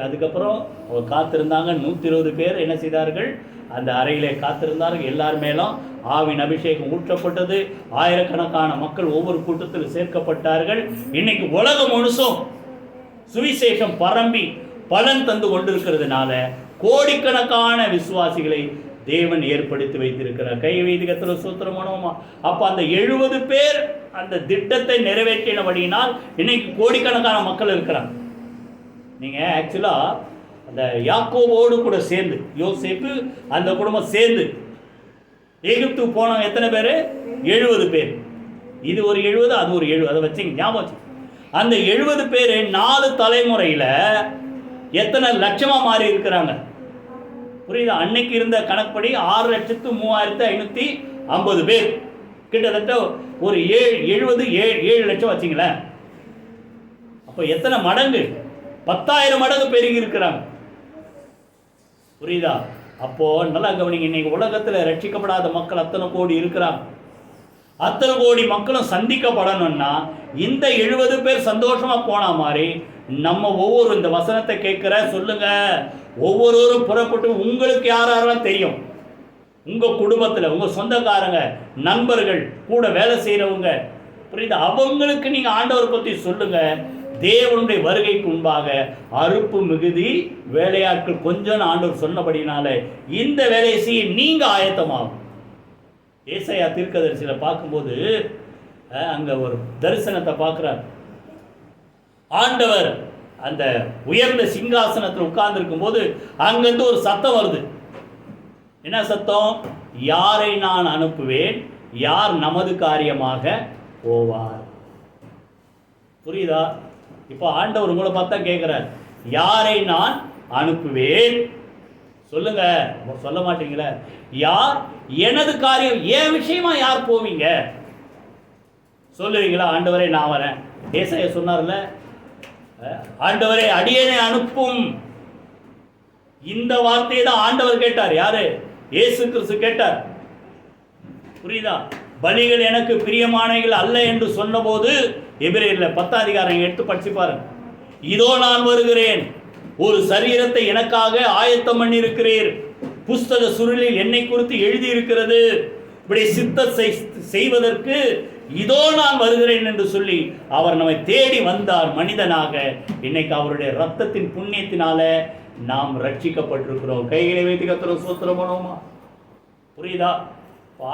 அதுக்கப்புறம் அவர் காத்திருந்தாங்க. 120 பேர் என்ன செய்தார்கள்? அந்த அறையிலே காத்திருந்தார்கள். எல்லார் மேலும் ஆவின் அபிஷேகம் ஊற்றப்பட்டது. ஆயிரக்கணக்கான மக்கள் ஒவ்வொரு கூட்டத்தில் சேர்க்கப்பட்டார்கள். இன்னைக்கு உலகம் முழுசும் சுவிசேஷம் பரம்பி பலன் தந்து கொண்டிருக்கிறதுனால கோடிக்கணக்கான விசுவாசிகளை தேவன் ஏற்படுத்தி வைத்திருக்கிறார். கை வைத்து கர்த்தர் ஸ்தோத்திரம் பண்ணுவோமா? அப்போ அந்த 70 பேர் அந்த திட்டத்தை நிறைவேற்றினபடியினால் இன்னைக்கு கோடிக்கணக்கான மக்கள் இருக்கிறாங்க. நீங்கள் ஆக்சுவலாக அந்த யாக்கோபோடு கூட சேர்ந்து, யோசேப்பு அந்த குடும்பம் சேர்ந்து எகிப்து போனவங்க எத்தனை பேர்? 70 பேர். இது ஒரு 70, அது ஒரு 70. அதை வச்சுங்க, ஞாபகம் வச்சு. அந்த 70 பேர் 4 தலைமுறையில் எத்தனை லட்சமாக மாறி இருக்கிறாங்க? புரியுதா? அன்னைக்கு இருந்த கணக்குப்படி 6,03,550 பேர். கிட்டத்தட்ட ஒரு 7 லட்சம் வச்சிங்களேன். அப்போ எத்தனை மடங்கு? 10,000 மடங்கு பெருகி இருக்கிறாங்க. புரியுதா? அப்போ நல்லா கவனிங்க. இன்னைக்கு உலகத்தில் ரட்சிக்கப்படாத மக்கள் அத்தனை கோடி இருக்கிறாங்க. அத்தனை கோடி மக்களும் சந்திக்கப்படணும்னா இந்த 70 பேர் சந்தோஷமாக போன மாதிரி நம்ம ஒவ்வொரு இந்த வசனத்தை கேட்குற சொல்லுங்க, ஒவ்வொருவரும் புறப்பட்டு உங்களுக்கு யாரெல்லாம் தெரியும், உங்கள் குடும்பத்தில் உங்கள் சொந்தக்காரங்க, நண்பர்கள், கூட வேலை செய்கிறவங்க, புரியுதா? அவங்களுக்கு நீங்கள் ஆண்டவரை பற்றி சொல்லுங்கள். தேவனுடைய வருகைக்கு முன்பாக அறுப்பு மிகுதி, வேலையாட்கள் கொஞ்சம் ஆண்டவர் சொன்னபடினால இந்த வேலையை செய்ய நீங்கள் ஆயத்தமாகும். ஏசாயா தீர்க்கதரிசியில பார்க்கும்போது அங்க ஒரு தரிசனத்தை பார்க்குறார். ஆண்டவர் அந்த உயர்ந்த சிங்காசனத்தில் உட்கார்ந்து இருக்கும் போது அங்கிருந்து ஒரு சத்தம் வருது. என்ன சத்தம்? யாரை நான் அனுப்புவேன், யார் நமது காரியமாக போவார். புரியுதா? இப்போ ஆண்டவர் உங்களை பார்த்தா கேட்கிறார், யாரை நான் அனுப்புவேன் சொல்லுங்க. சொல்ல மாட்டீங்களே. யார் எனது காரியம், என் விஷயமா யார் போவீங்க சொல்லுவீங்களா? ஆண்டவரே நான் வரேன். ஏசாயா சொன்னார்ல, ஆண்டவரே அடியேனை அனுப்பும். இந்த வார்த்தையை தான் ஆண்டவர் கேட்டார். யாரு? இயேசு கிறிஸ்து கேட்டார். புரியுதா? பலிகள் எனக்கு பிரியமானவைகள் அல்ல என்று சொன்னபோது எபிரேயர்ல 10ஆம் அதிகாரம் எடுத்து படிச்சு பாருங்க. இதோ நான் வருகிறேன், ஒரு சரீரத்தை எனக்காக ஆயத்தம் பண்ணி இருக்கிறீர், புஸ்தக சுருளில் என்னை குறித்து எழுதி இருக்கிறது, இப்படி சித்தத்தை செய்வதற்கு இதோ நான் வருகிறேன் என்று சொல்லி அவர் நம்மை தேடி வந்தார் மனிதனாக. இன்னைக்கு அவருடைய ரத்தத்தின் புண்ணியத்தினால நாம் ரட்சிக்கப்பட்டிருக்கிறோம். கைகளை வைத்து கர்த்தருக்கு ஸ்தோத்திரம் பண்ணுவோமா? புரியுதா?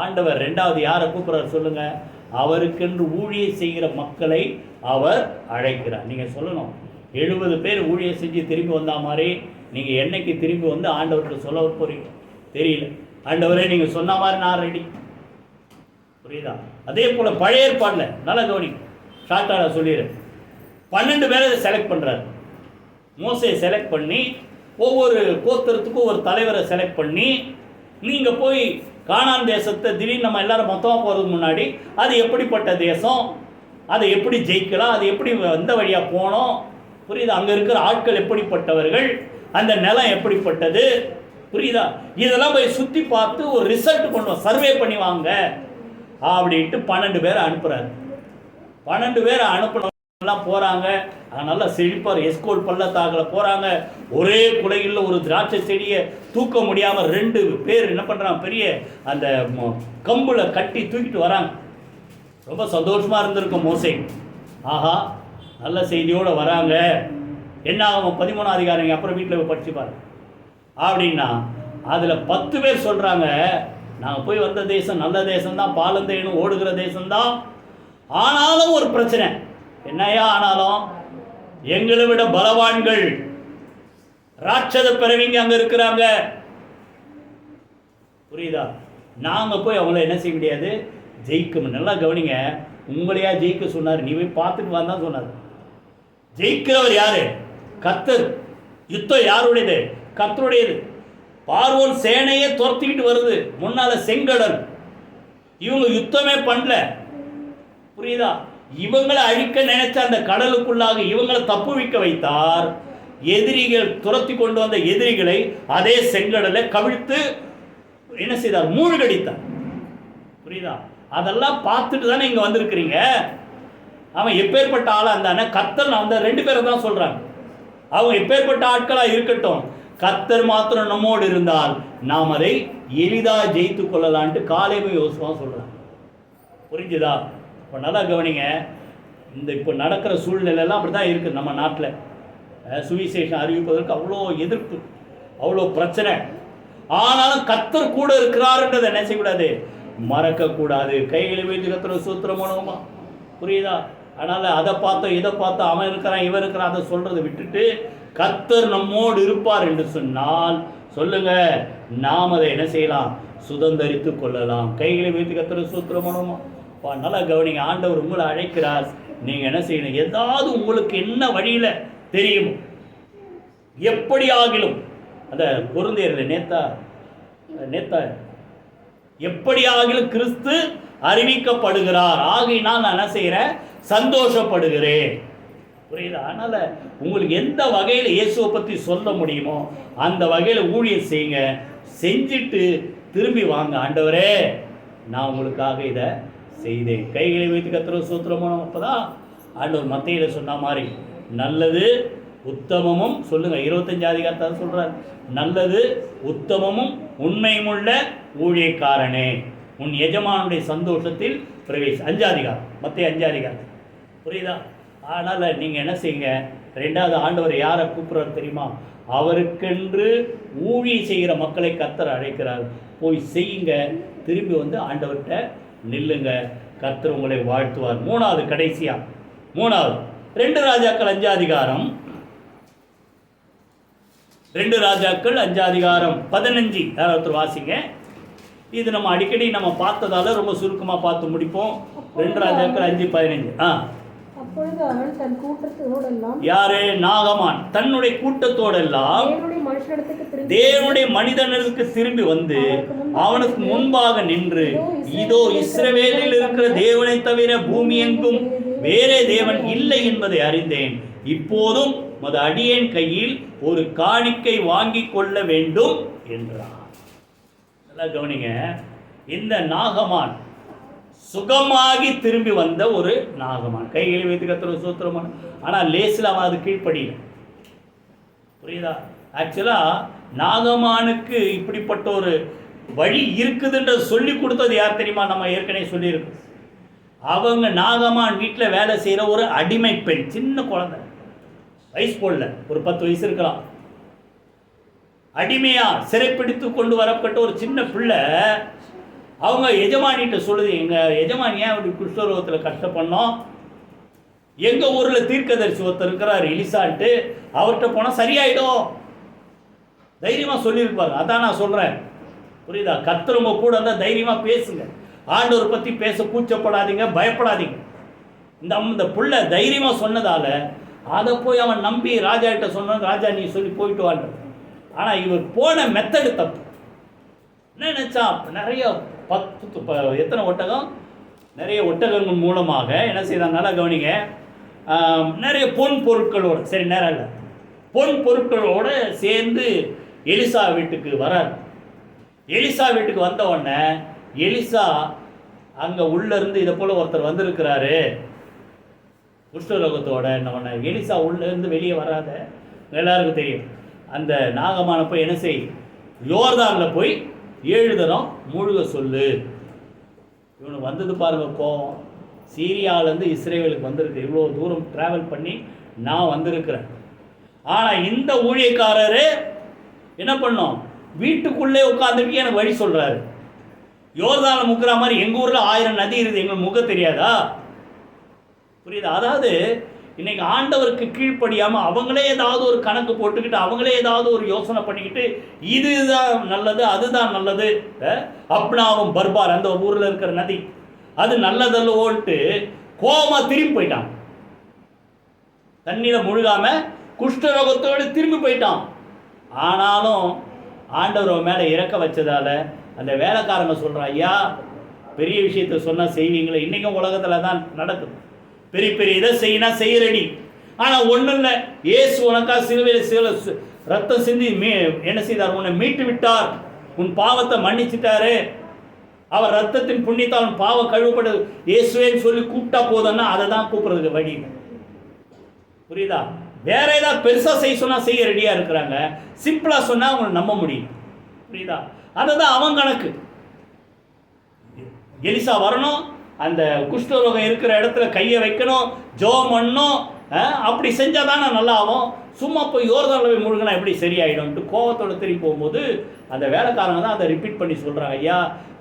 ஆண்டவர் ரெண்டாவது யாரை கூப்பிடுறார் சொல்லுங்க? அவருக்கென்று ஊழியம் செய்கிற மக்களை அவர் அழைக்கிறார். நீங்க சொல்லணும், 70 பேர் ஊழியம் செஞ்சு திரும்பி வந்தா மாதிரி நீங்க என்னைக்கு திரும்பி வந்து ஆண்டவர்கிட்ட சொல்ல போறீங்க தெரியல. ஆண்டவரே நீங்க சொன்ன மாதிரி நான் ரெடி. புரியுதா? அதே போல பழைய ஏற்பாடுல நல்ல கவனி, ஷார்ட்டாக சொல்லிடுறேன். 12 பேரை செலக்ட் பண்றாரு. மோசையை செலக்ட் பண்ணி ஒவ்வொரு கோத்திரத்துக்கும் ஒரு தலைவரை செலக்ட் பண்ணி, நீங்க போய் கானான் தேசத்தை திடீர்னு நம்ம எல்லாரும் மொத்தமாக போகிறதுக்கு முன்னாடி அது எப்படிப்பட்ட தேசம், அதை எப்படி ஜெயிக்கலாம், அது எப்படி எந்த வழியாக போனோம், புரியுதா? அங்கே இருக்கிற ஆட்கள் எப்படிப்பட்டவர்கள், அந்த நிலம் எப்படிப்பட்டது, புரியுதா? இதெல்லாம் போய் சுற்றி பார்த்து ஒரு ரிசல்ட் கொண்டு சர்வே பண்ணி வாங்க அப்படின்ட்டு 12 பேரை அனுப்புகிறாரு. 12 பேரை அனுப்பினவங்கலாம் போகிறாங்க. நல்லா செழிப்பார் எஸ்கோல் பள்ளத்தாக்கில் போகிறாங்க. ஒரே குலையில் ஒரு திராட்சை செடியை தூக்க முடியாமல் 2 பேர் என்ன பண்ணுறாங்க, பெரிய அந்த கம்பில் கட்டி தூக்கிட்டு வராங்க. ரொம்ப சந்தோஷமாக இருந்திருக்கும் மோசே. ஆஹா, நல்ல செய்தியோடு வராங்க. என்ன ஆகும்? 13ஆம் அதிகாரம் அப்புறம் வீட்டில் போய் படிச்சு பாருங்க. அப்படின்னா அதில் 10 பேர் சொல்கிறாங்க, நாங்கள் போய் வந்த தேசம் நல்ல தேசம்தான், பாலந்தேனும் ஓடுகிற தேசம்தான். ஆனாலும் ஒரு பிரச்சனை. என்னையா ஆனாலும்? எங்களை விட பலவான்கள் ராட்சத பிறவிங்க அங்கே இருக்கிறாங்க. புரியுதா? நாங்கள் போய் அவங்கள என்ன செய்ய முடியாது, ஜெயிக்க. நல்லா கவனிங்க, உங்களையா ஜெயிக்க சொன்னார்? நீ போய் பார்த்துட்டு வந்தான் சொன்னார். ஜெயிக்கிறவர் யாரு? கர்த்தர். யுத்தம் யாருடையது? கர்த்தருடையது. பார்வோன் சேனையே துரத்திக்கிட்டு வருது, முன்னால செங்கடல். இவங்க யுத்தமே பண்ணல. புரியுதா? இவங்களை அழிக்க நினைச்ச அந்த கடலுக்குள்ளாக இவங்களை தப்புவிக்க வைத்தார். எதிரிகள் துரத்தி கொண்டு வந்த எதிரிகளை அதே செங்கடலை கவிழ்த்து என்ன செய்தார்? மூழ்கடித்தார். புரியுதா? அதெல்லாம் பார்த்துட்டு தானே இங்க வந்திருக்கிறீங்க. அவன் எப்பேற்பட்ட ஆளா இருந்தானே? கர்த்தர் அந்த 2 பேரை தான் சொல்றாங்க. அவங்க எப்பேற்பட்ட ஆட்களா இருக்கட்டும், கர்த்தர் மாத்திரம் நம்மோடு இருந்தால் நாம் அதை எளிதாக ஜெயித்து கொள்ளலான்ட்டு காலேபு யோசுவா சொல்றாங்க. புரிஞ்சுதா? இப்போ நல்லா கவனிங்க, இந்த இப்போ நடக்கிற சூழ்நிலையெல்லாம் அப்படி தான் இருக்குது. நம்ம நாட்டில் சுவிசேஷம் அறிவிப்பதற்கு அவ்வளோ எதிர்ப்பு, அவ்வளோ பிரச்சனை. ஆனாலும் கர்த்தர் கூட இருக்கிறாருன்றதை என்ன செய்யக்கூடாது, மறக்கக்கூடாது. கைகளை வைத்து கர்த்தர் சூத்திரம் பண்ணுவோமா? புரியுதா? அதனால் அதை பார்த்தோம் இதை பார்த்தோம், அவன் இருக்கிறான் இவன் இருக்கிறான், அதை சொல்கிறத விட்டுட்டு கர்த்தர் நம்மோடு இருப்பார் என்று சொன்னால் சொல்லுங்க, நாம் அதை என்ன செய்யலாம், சுதந்தரித்து கொள்ளலாம். கைகளை வைத்து கர்த்தர் சூத்திரம் பண்ணுவோமா? நல்லா கவனிங்க, ஆண்டவர் உங்களை அழைக்கிறார். நீங்கள் என்ன செய்யணும், ஏதாவது உங்களுக்கு என்ன வழியில் தெரியும், எப்படி ஆகிலும் அந்த பொருந்தியரில் நேத்தா எப்படி ஆகிலும் கிறிஸ்து அறிவிக்கப்படுகிறார். ஆகினால் நான் என்ன செய்கிறேன், சந்தோஷப்படுகிறேன். புரியுதா? அதனால் உங்களுக்கு எந்த வகையில் இயேசுவை பற்றி சொல்ல முடியுமோ அந்த வகையில் ஊழியம் செய்யுங்க. செஞ்சுட்டு திரும்பி வாங்க, ஆண்டவரே நான் உங்களுக்காக இதை செய்தேன். கைகளை வைத்து கர்த்தர் சூத்திரமோ. அப்போதான் ஆண்டவர் மத்தேயுல சொன்ன மாதிரி நல்லது உத்தமமும் சொல்லுங்க, 25 அதிகாரத்தான் சொல்றார், நல்லது உத்தமமும் உண்மையுமுள்ள ஊழியக்காரனே உன் எஜமானுடைய சந்தோஷத்தில் பிரவேசி. 5 அதிகாரம், மத்தேயு 5 அதிகாரம். புரியுதா? அதனால் நீங்கள் என்ன செய்யுங்க, 2வது ஆண்டவர் யாரை கூப்பிட்றாரு தெரியுமா? அவருக்கென்று ஊழியம் செய்கிற மக்களை கர்த்தர் அழைக்கிறார். போய் செய்யுங்க, திரும்பி வந்து ஆண்டவர்கிட்ட நில்லுங்க, கர்த்தர் உங்களை வாழ்த்துவார். மூணாவது, கடைசியா மூணாவது 2 ராஜாக்கள் 5 அதிகாரம் 2 ராஜாக்கள் 5 அதிகாரம் 15 யாராவது வாசிங்க. இது நம்ம அடிக்கடி நம்ம பார்த்ததால ரொம்ப சுருக்கமாக பார்த்து முடிப்போம். 2 ராஜாக்கள் 5:15. அப்பொழுது அவன் தன் கூட்டத்தோடெல்லாம், யாரு? நாகமான் தன்னுடைய கூட்டத்தோடெல்லாம் தேவனுடைய மனிதனுக்கு திரும்பி வந்து அவனுக்கு முன்பாக நின்று, இதோ இஸ்ரவேலில் இருக்கிற தேவனை தவிர பூமி எங்கும் வேறே தேவன் இல்லை என்பதை அறிந்தேன். இப்போதும் மது அடியேன் கையில் ஒரு காணிக்கை வாங்கி கொள்ள வேண்டும் என்றார். நல்லா கவனிங்க, இந்த நாகமான் சுகமாகி திரும்பி வந்த ஒரு நாகமான், கைகளை வைத்து கர்த்தரை ஸ்தோத்திரமான. ஆனால் லேசில் அவன் அது கீழ்ப்படியல. புரியுதா? ஆக்சுவலாக நாகமானுக்கு இப்படிப்பட்ட ஒரு வழி இருக்குதுன்ற சொல்லி கொடுத்தது யார் தெரியுமா? நம்ம ஏற்கனவே சொல்லியிருக்கோம். அவங்க நாகமான் வீட்டில் வேலை செய்கிற ஒரு அடிமை பெண், சின்ன குழந்தை, வயசு போடல, ஒரு 10 வயசு இருக்கலாம். அடிமையா சிறைப்பிடித்து கொண்டு வரப்பட்ட ஒரு சின்ன பிள்ளை அவங்க எஜமானிகிட்ட சொல்லுது, எங்கள் எஜமானி ஏன் அப்படி குஷ்டரோகத்தில் கஷ்டப்படணும், எங்கள் ஊரில் தீர்க்கதரிசி ஒருத்தர் இருக்கிறார் எலிசான்ட்டு, அவர்கிட்ட போனால் சரியாயிடும். தைரியமாக சொல்லியிருப்பாரு. அதான் நான் சொல்கிறேன், புரியுதா? கர்த்தர் உங்க கூட இருந்தால் தைரியமாக பேசுங்க. ஆண்டவரை பற்றி பேச கூச்சப்படாதீங்க, பயப்படாதீங்க. இந்த புள்ள தைரியமாக சொன்னதால் அதை போய் அவன் நம்பி ராஜா கிட்ட சொன்னான். ராஜா நீ சொல்லி போயிட்டு வான்ற. ஆனால் இவர் போன மெத்தடு தப்பு. என்ன நினச்சா, நிறைய எத்தனை ஒட்டகம், நிறைய ஒட்டகங்கள் மூலமாக என்ன செய்தான், நல்லா கவனிங்க, நிறைய பொன் பொருட்களோடு, சரி நேரம் இல்லை, பொன் பொருட்களோடு சேர்ந்து எலிசா வீட்டுக்கு வரார். எலிசா வீட்டுக்கு வந்த உடனே எலிசா அங்கே உள்ளேருந்து இதை போல் ஒருத்தர் வந்திருக்கிறாரு குஷ்டரோகத்தோட. என்ன எலிசா உள்ளேருந்து வெளியே வராத, எல்லாருக்கும் தெரியும். அந்த நாகமான போய் என்ன செய், யோர்தானில் போய் 7 தரம் முழுக சொல்லு. இவனுக்கு வந்தது பாருங்க கோவம். சீரியாவிலேருந்து இஸ்ரேலுக்கு வந்திருக்கு, இவ்வளோ தூரம் ட்ராவல் பண்ணி நான் வந்திருக்கிறேன். ஆனால் இந்த ஊழியக்காரரு என்ன பண்ணோம், வீட்டுக்குள்ளே உட்காந்துட்டு எனக்கு வழி சொல்கிறாரு. யோர்தானில் முக்கிற மாதிரி எங்கள் ஊரில் 1000 நதி இருக்குது, எங்களுக்கு முக தெரியாதா? புரியுதா? அதாவது இன்னைக்கு ஆண்டவருக்கு கீழ்ப்படியாமல் அவங்களே ஏதாவது ஒரு கணக்கு போட்டுக்கிட்டு, அவங்களே ஏதாவது ஒரு யோசனை பண்ணிக்கிட்டு, இதுதான் நல்லது அதுதான் நல்லது, அப்னாவும் பர்பார் அந்த ஊரில் இருக்கிற நதி அது நல்லதல்லோன்ட்டு கோபமாக திரும்பி போயிட்டான். தண்ணியில் முழுகாம குஷ்டரோகத்தோடு திரும்பி போயிட்டான். ஆனாலும் ஆண்டவர் மேலே இறக்க வச்சதால அந்த வேலைக்காரங்க சொல்கிறான், ஐயா பெரிய விஷயத்தை சொன்னால் செய்வீங்களே. இன்றைக்கும் உலகத்தில் தான் நடக்குது. பெரிய பெரிய இதை செய்யினா செய்யறடி. ஆனால் ஒன்றும் இல்லை, ஏசு உனக்கா சிலுவையில் ரத்தம் சிந்தி என்ன செய்தார், உன்னை மீட்டு விட்டார், உன் பாவத்தை மன்னிச்சிட்டாரு, அவர் ரத்தத்தின் புண்ணியத்தால் உன் பாவம் கழுவப்பட்டது, இயேசுவேன்னு சொல்லி கூப்பிட்டா போதும்னா அதை தான் கூப்பிட்றதுக்கு வழி. புரியுதா? வேற ஏதாவது பெருசாக செய்ய சொன்னால் செய்ய ரெடியாக இருக்கிறாங்க, சிம்பிளாக சொன்னால் அவங்களை நம்ப முடியும். புரியுதா? அதை தான் அவன் கணக்கு. எலிசா வரணும், அந்த குஷ்டரோகம் இருக்கிற இடத்துல கையை வைக்கணும், ஜோம் பண்ணணும், அப்படி செஞ்சால் தானே நல்லா ஆகும். சும்மா போய் யோர்தானில் முழுகினா எப்படி சரியாயிடும்ட்டு கோவத்தோடு திரும்பி போகும்போது அந்த வேலைக்காரங்க தான் அதை ரிப்பீட் பண்ணி சொல்கிறாங்க, ஐயா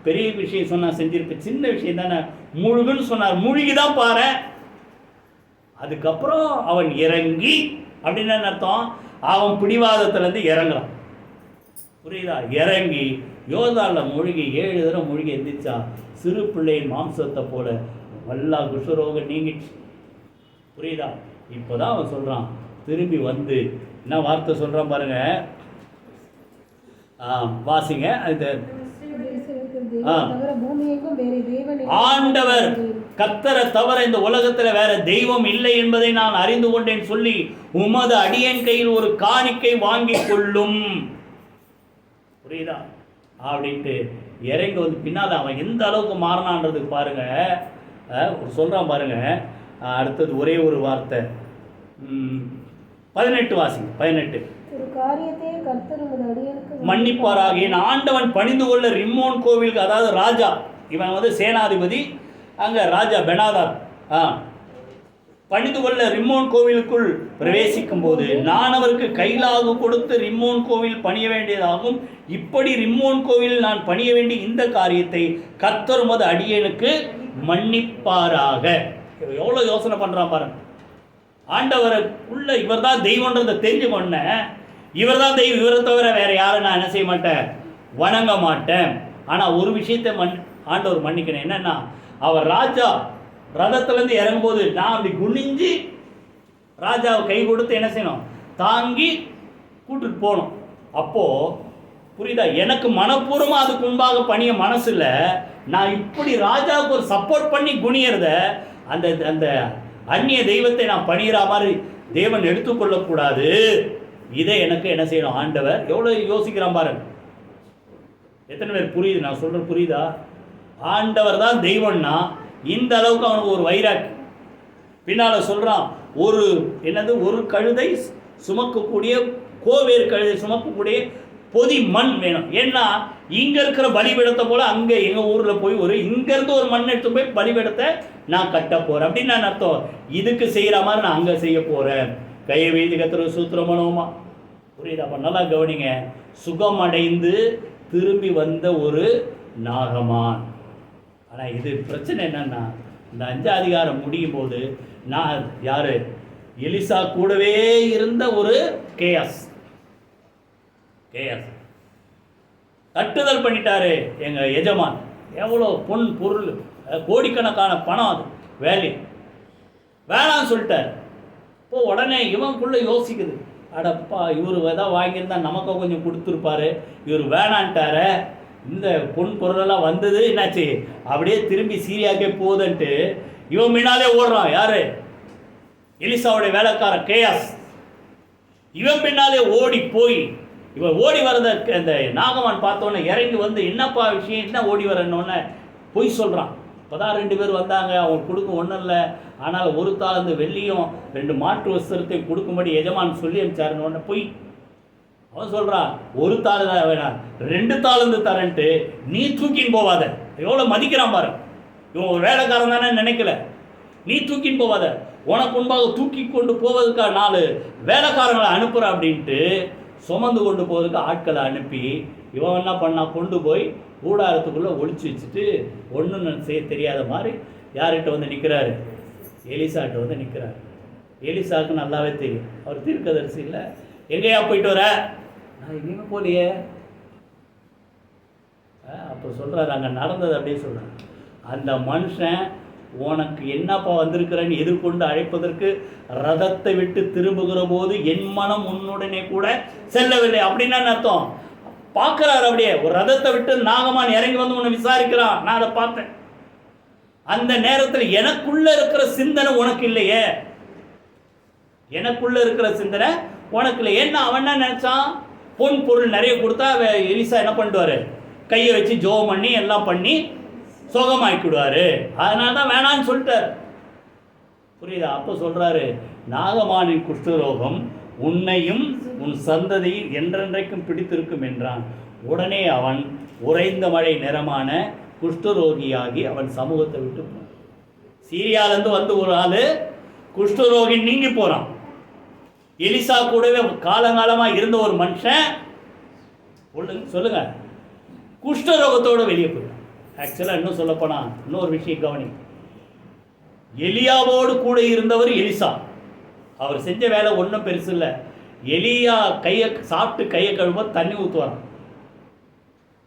பெரிய விஷயம் சொன்னால் செஞ்சிருப்ப, சின்ன விஷயம் தானே, முழுகுன்னு சொன்னார், முழுகிதான் பாரு. அதுக்கப்புறம் அவன் இறங்கி அப்படின்னு அர்த்தம், அவன் பிடிவாதத்துலேருந்து இறங்குறான். புரியுதா? இறங்கி யோர்தானில் மூழ்கி 7 தடவை மூழ்கி எந்திரிச்சா, சிறு பிள்ளையின் மாம்சத்தை போல வல்லா குஷ்டரோகம் நீங்கிடுச்சு. புரியுதா? இப்போ தான் அவன் சொல்கிறான், திரும்பி வந்து என்ன வார்த்தை சொல்கிறான் பாருங்க, வாசிங்க. அது ஆண்டவர் கர்த்தரை தவிர இந்த உலகத்தில் வேற தெய்வம் இல்லை என்பதை நான் அறிந்து கொண்டேன் சொல்லி உமது அடியேன் கையில் ஒரு காணிக்கை வாங்கி கொள்ளும். புரியுதா? அப்படின்ட்டு இறங்கி வந்து பின்னால் அவன் எந்த அளவுக்கு மாறினான்றதுக்கு பாருங்க, சொல்கிறான் பாருங்க. அடுத்தது ஒரே ஒரு வார்த்தை, 18 வாசிங்க. 18 மன்னிப்பாராக, என் ஆண்டவன் பணிந்து கொள்ள ரிம்மோன் கோவிலுக்கு, அதாவது ராஜா, இவன் வந்து சேனாதிபதி, அங்கே ராஜா பெனாதார். பணிந்து கொள்ள ரிம்மோன் கோவிலுக்குள் பிரவேசிக்கும் போது நான் அவருக்கு கைலாகு கொடுத்து ரிம்மோன் கோவில் பணிய வேண்டியதாகும். இப்படி ரிம்மோன் கோவில் நான் பணிய வேண்டிய இந்த காரியத்தை கர்த்தர் உமது அடியேனுக்கு மன்னிப்பாராக. எவ்வளோ யோசனை பண்ணுறான் பாருங்க. ஆண்டவருக்குள்ள இவர் தான் தெய்வன்றதை தெரிஞ்சு கொண்ட, இவர் தான் தெய்வம், இவரை தவிர வேற யாரும் நான் என்ன செய்ய மாட்டேன், வணங்க மாட்டேன். ஆனால் ஒரு விஷயத்தை ஆண்டவர் மன்னிக்கணும். என்னன்னா, அவர் ராஜா ரதத்திலேருந்து இறங்கும்போது நான் அப்படி குனிஞ்சு ராஜாவை கை கொடுத்து என்ன செய்யணும், தாங்கி கூட்டுட்டு போகணும். அப்போது புரியுதா, எனக்கு மனப்பூர்வமாக அதுக்கு முன்பாக பணிய மனசு இல்லை. நான் இப்படி ராஜாவுக்கு ஒரு சப்போர்ட் பண்ணி குனியறத அந்த அந்த அந்நிய தெய்வத்தை நான் பணிகிற மாதிரி தேவன் எடுத்துக்கொள்ளக்கூடாது. இதை எனக்கு என்ன செய்யணும் ஆண்டவர். எவ்வளோ யோசிக்கிறான் பாருங்க. எத்தனை பேர் புரியுது நான் சொல்கிற, புரியுதா? ஆண்டவர் தான் தெய்வம்னா இந்த அளவுக்கு அவனுக்கு ஒரு வைராக்கி. பின்னால் சொல்கிறான், ஒரு என்னது, ஒரு கழுதை சுமக்கக்கூடிய, கோவேறு கழுதை சுமக்கக்கூடிய பொதி மண் வேணும். ஏன்னா இங்கே இருக்கிற பலிபீடத்தை போல் அங்கே எங்கள் ஊரில் போய் இங்கேருந்து ஒரு மண் எடுத்து போய் பலிபீடத்தை நான் கட்ட போகிறேன் அப்படின்னு நான் அர்த்தம். இதுக்கு செய்கிற மாதிரி நான் அங்கே செய்ய போகிறேன். கையை வைத்து கத்துற சூத்திரமனோமா, புரியுதா? அப்போ நல்லா கவனிங்க. சுகமடைந்து திரும்பி வந்த ஒரு நாகமான். ஆனால் இது பிரச்சனை என்னன்னா, இந்த 5 அதிகாரம் முடியும் போது நான் யார், எலிசா கூடவே இருந்த ஒரு கேயாஸ் தட்டுதல் பண்ணிட்டாரு எங்கள் எஜமான். எவ்வளோ பொன் பொருள், கோடிக்கணக்கான பணம், அது வேல்யூ, வேணான்னு சொல்லிட்டார். இப்போ உடனே இவனுக்குள்ளே யோசிக்குது, அடப்பா இவர் எதாவது வாங்கியிருந்தா நமக்கு கொஞ்சம் கொடுத்துருப்பாரு, இவர் வேணான்ட்டார, இந்த பொன் பொருளெல்லாம் வந்தது என்னாச்சு, அப்படியே திரும்பி சீரியாக்கே போகுதுன்ட்டு இவன் முன்னாலே ஓடுறான். யாரு? எலிசாவுடைய வேலைக்கார கேயாஸ். இவன் பின்னாலே ஓடி போய், இவன் ஓடி வரத அந்த நாகமான் பார்த்தோன்னே இறங்கி வந்து, என்னப்பா விஷயம், என்ன ஓடி வரணுன்னு போய் சொல்கிறான். இப்போதான் 2 பேர் வந்தாங்க, அவங்க கொடுக்க ஒன்றும் இல்லை, ஆனால் ஒரு தாளந்து வெள்ளியும் 2 மாற்று வஸ்திரத்தையும் கொடுக்கும்படி எஜமான் சொல்லி அனுப்பிச்சாருன்னு போய் அவன் சொல்கிறான், ஒரு தாள் தான் வேணாம், 2 தாளந்து தரேன்ட்டு நீ தூக்கின்னு போவாத. எவ்வளோ மதிக்கிறான் பாரு. இவன் ஒரு வேலைக்காரன் தானே நினைக்கல. நீ தூக்கின்னு போவாத, உனக்கு முன்பாக தூக்கி கொண்டு போவதுக்காக 4 வேலைக்காரங்களை அனுப்புகிற அப்படின்ட்டு சுமந்து கொண்டு போவதுக்கு ஆட்களை அனுப்பி இவன் என்ன பண்ணா, கொண்டு போய் கூடாரத்துக்குள்ளே ஒழிச்சு வச்சுட்டு ஒன்றும் செய்ய தெரியாத மாதிரி யார்கிட்ட வந்து நிற்கிறாரு, எலிசாட்ட வந்து நிற்கிறாரு. எலிசாவுக்கு நல்லாவே தெரியும், அவர் தீர்க்கதரிசி இல்லை. எங்கேயா போயிட்டு வர? நான் எங்கேயுமே போலையே. அப்போ சொல்கிறாரு, அங்கே நடந்தது அப்படியே சொல்கிறார். அந்த மனுஷன் உனக்கு என்னப்பா வந்திருக்கிறன்னு எதிர்கொண்டு அழைப்பதற்கு ரதத்தை விட்டு திரும்புகிற போது என் மனம் உன்னுடனே கூட செல்லவில்லை அப்படின்னா அர்த்தம். பார்க்குறாரு, அப்படியே ஒரு ரதத்தை விட்டு நாகமான் இறங்கி வந்து உன்னை விசாரிக்கிறான். நான் அதை பார்த்தேன். அந்த நேரத்தில் எனக்குள்ள இருக்கிற சிந்தனை உனக்கு இல்லையே, எனக்குள்ள இருக்கிற சிந்தனை உனக்கு இல்லை. ஏன்னா அவன் என்ன நினைச்சான், பொன் பொருள் நிறைய கொடுத்தா எலிசா என்ன பண்ணுவார், கையை வச்சு ஜோம் பண்ணி எல்லாம் பண்ணி சுகமாக்கிடுவார். அதனால தான் வேணான்னு சொல்லிட்டார். புரியுதா? அப்போ சொல்கிறாரு, நாகமானின் குஷ்டரோகம் உன்னையும் உன் சந்ததி என்றென்றைக்கும் பிடித்திருக்கும் என்றான். உடனே அவன் உறைந்த மழை நிறமான குஷ்டரோகியாகி அவன் சமூகத்தை விட்டு போனான். சீரியாவிலேருந்து வந்து ஒரு ஆள் குஷ்டரோகி நீங்கி போகிறான். எலிசா கூடவே காலங்காலமாக இருந்த ஒரு மனுஷன் சொல்லுங்க குஷ்டரோகத்தோடு வெளியே போயிட்டான். ஆக்சுவலாக இன்னும் சொல்லப்போனால் இன்னொரு விஷயம் கவனி, எலியாவோடு கூட இருந்தவர் எலிசா. அவர் செஞ்ச வேலை ஒன்றும் பெருசு இல்லை. எலியா கையை சாப்பிட்டு கையை கழுவ தண்ணி ஊற்றுவாராம்.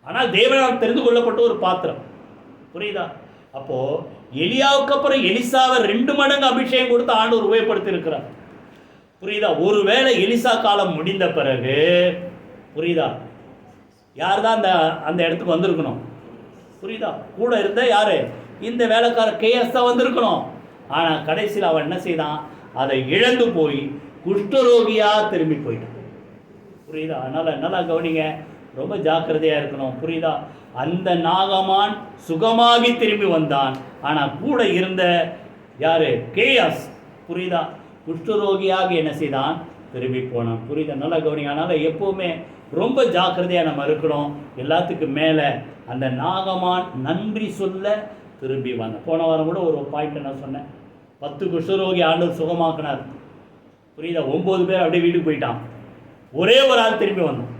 ஆனால் தேவனால் தெரிந்து கொள்ளப்பட்ட ஒரு பாத்திரம். புரியுதா? அப்போது எலியாவுக்கு அப்புறம் எலிசாவை 2 மடங்கு அபிஷேகம் கொடுத்து ஆண்டவர் உபயோகப்படுத்தி இருக்கிறார். புரியுதா? ஒருவேளை எலிசா காலம் முடிந்த பிறகு, புரியுதா, யார் தான் அந்த இடத்துக்கு வந்திருக்கணும்? புரியுதா? கூட இருந்த யாரு, இந்த வேலைக்கார கேஎஸ் தான் வந்திருக்கணும். ஆனால் கடைசியில் அவன் என்ன செய்தான், அதை இழந்து போய் குஷ்டரோகியாக திரும்பி போயிட்டான். புரியுதா? அதனால் நல்லா கவனிங்க, ரொம்ப ஜாக்கிரதையாக இருக்கணும். புரியுதா? அந்த நாகமான் சுகமாகி திரும்பி வந்தான். ஆனால் கூட இருந்த யார், கேயாஸ், புரியுதா, குஷ்டரோகியாக என்ன செய்தான், திரும்பி போனான். புரியுதா? நல்லா கவனிங்க. அதனால் எப்போவுமே ரொம்ப ஜாக்கிரதையாக நம்ம இருக்கணும். எல்லாத்துக்கும் மேலே அந்த நாகமான் நன்றி சொல்ல திரும்பி வந்தான். போன வாரம் கூட ஒரு பாயிண்ட் நான் சொன்னேன். 10 குஷ்டரோகி ஆண்டவர் சுகமாக்கினார். புரியுதா? 9 பேர் அப்படியே வீட்டுக்கு போயிட்டான். ஒரே ஒரு ஆள் திரும்பி வந்தான்.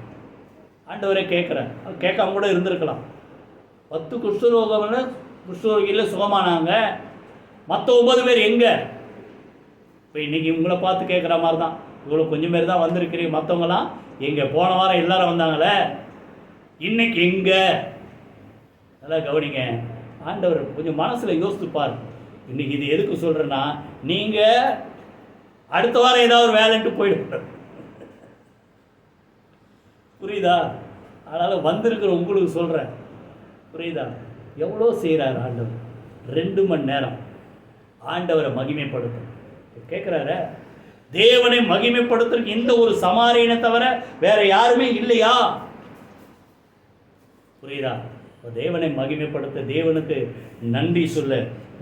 ஆண்டவரே கேட்குறேன், கேட்காம கூட இருந்திருக்கலாம். 10 குஷ்டரோகியில் சுகமானாங்க, மற்ற 9 பேர் எங்கே? இப்போ இன்றைக்கி உங்களை பார்த்து கேட்குற மாதிரி தான், இவ்வளோ கொஞ்சம் பேர் தான் வந்திருக்கிறீங்க, மற்றவங்களாம் எங்கே? போன வாரம் எல்லாரும் வந்தாங்களே, இன்னைக்கு எங்கே? நல்லா கவனிங்க. ஆண்டவர் கொஞ்சம் மனசில் யோசித்துப்பார். இன்றைக்கி இது எதுக்கு சொல்கிறேன்னா, நீங்கள் அடுத்த வாரம் ஏதாவது ஒரு வேலைன்ட்டு போயிடுவார். புரியுதா? அதனால் வந்திருக்கிற உங்களுக்கு சொல்கிறேன், புரியுதா? எவ்வளோ செய்கிறார் ஆண்டவர். 2 மணி நேரம் ஆண்டவரை மகிமைப்படுத்தும். கேட்குறாரு, தேவனை மகிமைப்படுத்துறதுக்கு இந்த ஒரு சமாரியனை தவிர வேற யாருமே இல்லையா? புரியுதா? தேவனை மகிமைப்படுத்த, தேவனுக்கு நன்றி சொல்ல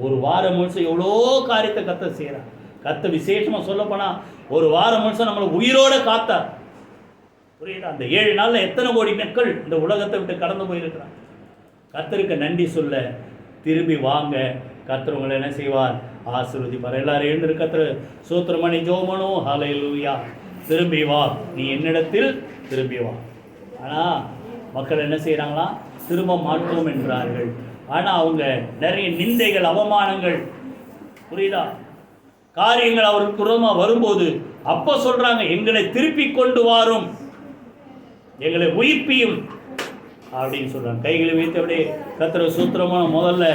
ஒரு வாரம் முழுசம் எவ்வளோ காரியத்தை கத்த செய்கிறார். கத்த விசேஷமாக சொல்ல போனால் ஒரு வாரம் முழுசம் நம்மளை உயிரோட காத்தார். புரியுதா? அந்த 7 நாளில் எத்தனை கோடி மக்கள் இந்த உலகத்தை விட்டு கடந்து போயிருக்கிறாங்க. கத்தருக்கு நன்றி சொல்ல திரும்பி வாங்க. கர்த்தர் உங்களை என்ன செய்வார்? ஆசீர்வதிப்பார். எல்லாரும் எழுந்திரு, கர்த்தர் சூத்திரமணி ஜோமனோ ஹல்லேலூயா. திரும்பி வா, நீ என்னிடத்தில் திரும்பி வா. ஆனால் மக்கள் என்ன செய்கிறாங்களா? திரும்ப மாட்டோம் என்றார்கள். ஆனால் அவங்க நிறைய நிந்தைகள், அவமானங்கள், புரியுதா, காரியங்கள் அவருக்கு விரோதமாக வரும்போது அப்போ சொல்கிறாங்க, எங்களை திருப்பி கொண்டு வாரும், எங்களை உயிர்ப்பியும் அப்படின்னு சொல்கிறாங்க. கைகளை வைத்து அப்படியே கர்த்தரை சூத்திரமான முதல்ல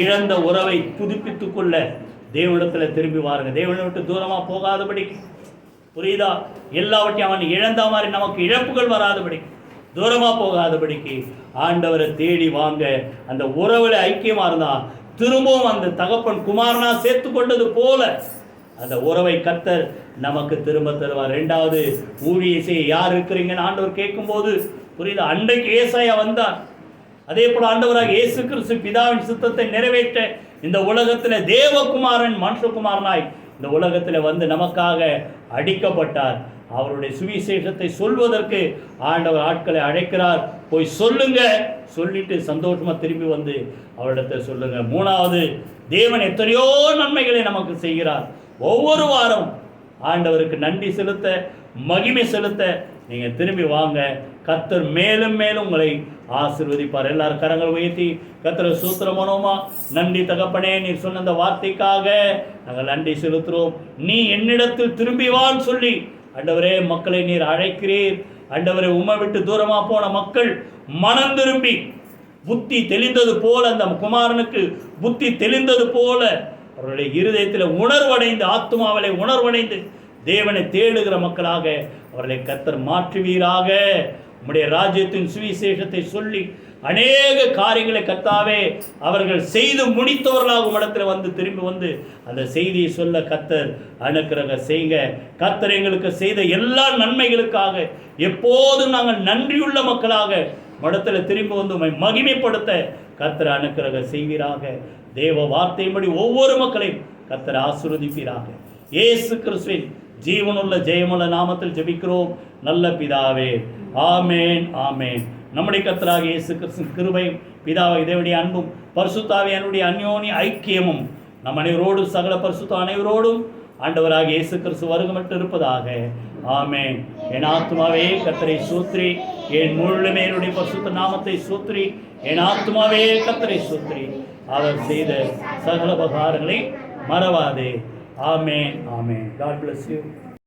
இழந்த உறவை புதுப்பித்துக் கொள்ள தேவனிடத்தில் திரும்பி வாருங்க. தேவனை விட்டு தூரமாக போகாதபடி, புரியுதா, எல்லாவற்றையும் அவன் இழந்த மாதிரி நமக்கு இழப்புகள் வராதபடி, தூரமாக போகாதபடிக்கு ஆண்டவரை தேடி வாங்க. அந்த உறவில் ஐக்கியமாக இருந்தால் திரும்பவும் அந்த தகப்பன் குமாரனா சேர்த்து கொண்டது போல அந்த உறவை கர்த்தர் நமக்கு திரும்ப தருவார். 2வது, ஊழிய செய்ய யார் இருக்கிறீங்கன்னு ஆண்டவர் கேட்கும்போது, புரியுதா, அன்றைக்கு ஏசாயா வந்தார். அதே போல் ஆண்டவராக இயேசு கிறிஸ்து பிதாவின் சித்தத்தை நிறைவேற்ற இந்த உலகத்தில் தேவகுமாரன் மனுஷகுமாரனாய் இந்த உலகத்தில் வந்து நமக்காக அடிக்கப்பட்டார். அவருடைய சுவிசேஷத்தை சொல்வதற்கு ஆண்டவர் ஆட்களை அழைக்கிறார். போய் சொல்லுங்க, சொல்லிட்டு சந்தோஷமா திரும்பி வந்து அவரிடத்தை சொல்லுங்க. 3வது, தேவன் எத்தனையோ நன்மைகளை நமக்கு செய்கிறார். ஒவ்வொரு வாரம் ஆண்டவருக்கு நன்றி செலுத்த, மகிமை செலுத்த நீங்கள் திரும்பி வாங்க. கர்த்தர் மேலும் மேலும் உங்களை ஆசீர்வதிப்பார். எல்லாரும் கரங்கள் உயர்த்தி கர்த்தரை சூத்திரமனோமா. நன்றி தகப்பனே, நீர் சொன்ன அந்த வார்த்தைக்காக நாங்கள் நன்றி செலுத்துகிறோம். நீ என்னிடத்தில் திரும்பி வான்னு சொல்லி ஆண்டவரே மக்களை நீர் அழைக்கிறீர். ஆண்டவரை உம்மை விட்டு தூரமாக போன மக்கள் மனம் திரும்பி புத்தி தெளிந்தது போல, அந்த குமாரனுக்கு புத்தி தெளிந்தது போல அவருடைய இருதயத்தில் உணர்வடைந்து, ஆத்மாவிலே உணர்வடைந்து தேவனை தேடுகிற மக்களாக அவர்களை கர்த்தர் மாற்றுவீராக. உம்முடைய ராஜ்யத்தின் சுவிசேஷத்தை சொல்லி அநேக காரியங்களை கர்த்தாவே அவர்கள் செய்து முடித்தவர்களாக இடத்துல வந்து திரும்பி வந்து அந்த செய்தியை சொல்ல கர்த்தர் அனுக்கிரகம் செய்யுங்க. கர்த்தர் எங்களுக்கு செய்த எல்லா நன்மைகளுக்காக எப்போதும் நாங்கள் நன்றியுள்ள மக்களாக இடத்துல திரும்பி வந்து மகிமைப்படுத்த கர்த்தர் அனுக்கிரகம் செய்வீராக. தேவ வார்த்தையின்படி ஒவ்வொரு மக்களையும் கர்த்தர் ஆசீர்வதிப்பீராக. இயேசு கிறிஸ்துவின் ஜீவனுள்ள ஜெயமுள்ள நாமத்தில் ஜெபிக்கிறோம் நல்ல பிதாவே. ஆமேன், ஆமேன். நம்முடைய கர்த்தராக இயேசு கிறிஸ்துவின் கிருபையும், பிதாவாகிய தேவனுடைய அன்பும், பரிசுத்த ஆவியானவருடைய அந்யோன்ய ஐக்கியமும் நம் அனைவரோடும் சகல பரிசுத்த அனைவரோடும் ஆண்டவராக இயேசு கிறிஸ்து வருகமட்டு இருப்பதாக. ஆமேன். என் ஆத்துமாவே கர்த்தரை சூத்ரி, என் முழுமே என்னுடைய பரிசுத்த நாமத்தை சூத்ரி. என் ஆத்துமாவே கர்த்தரை சூத்ரி, அவர் செய்த சகல உபகாரங்களை மறவாதே. ஆமேன், ஆமேன். God bless you.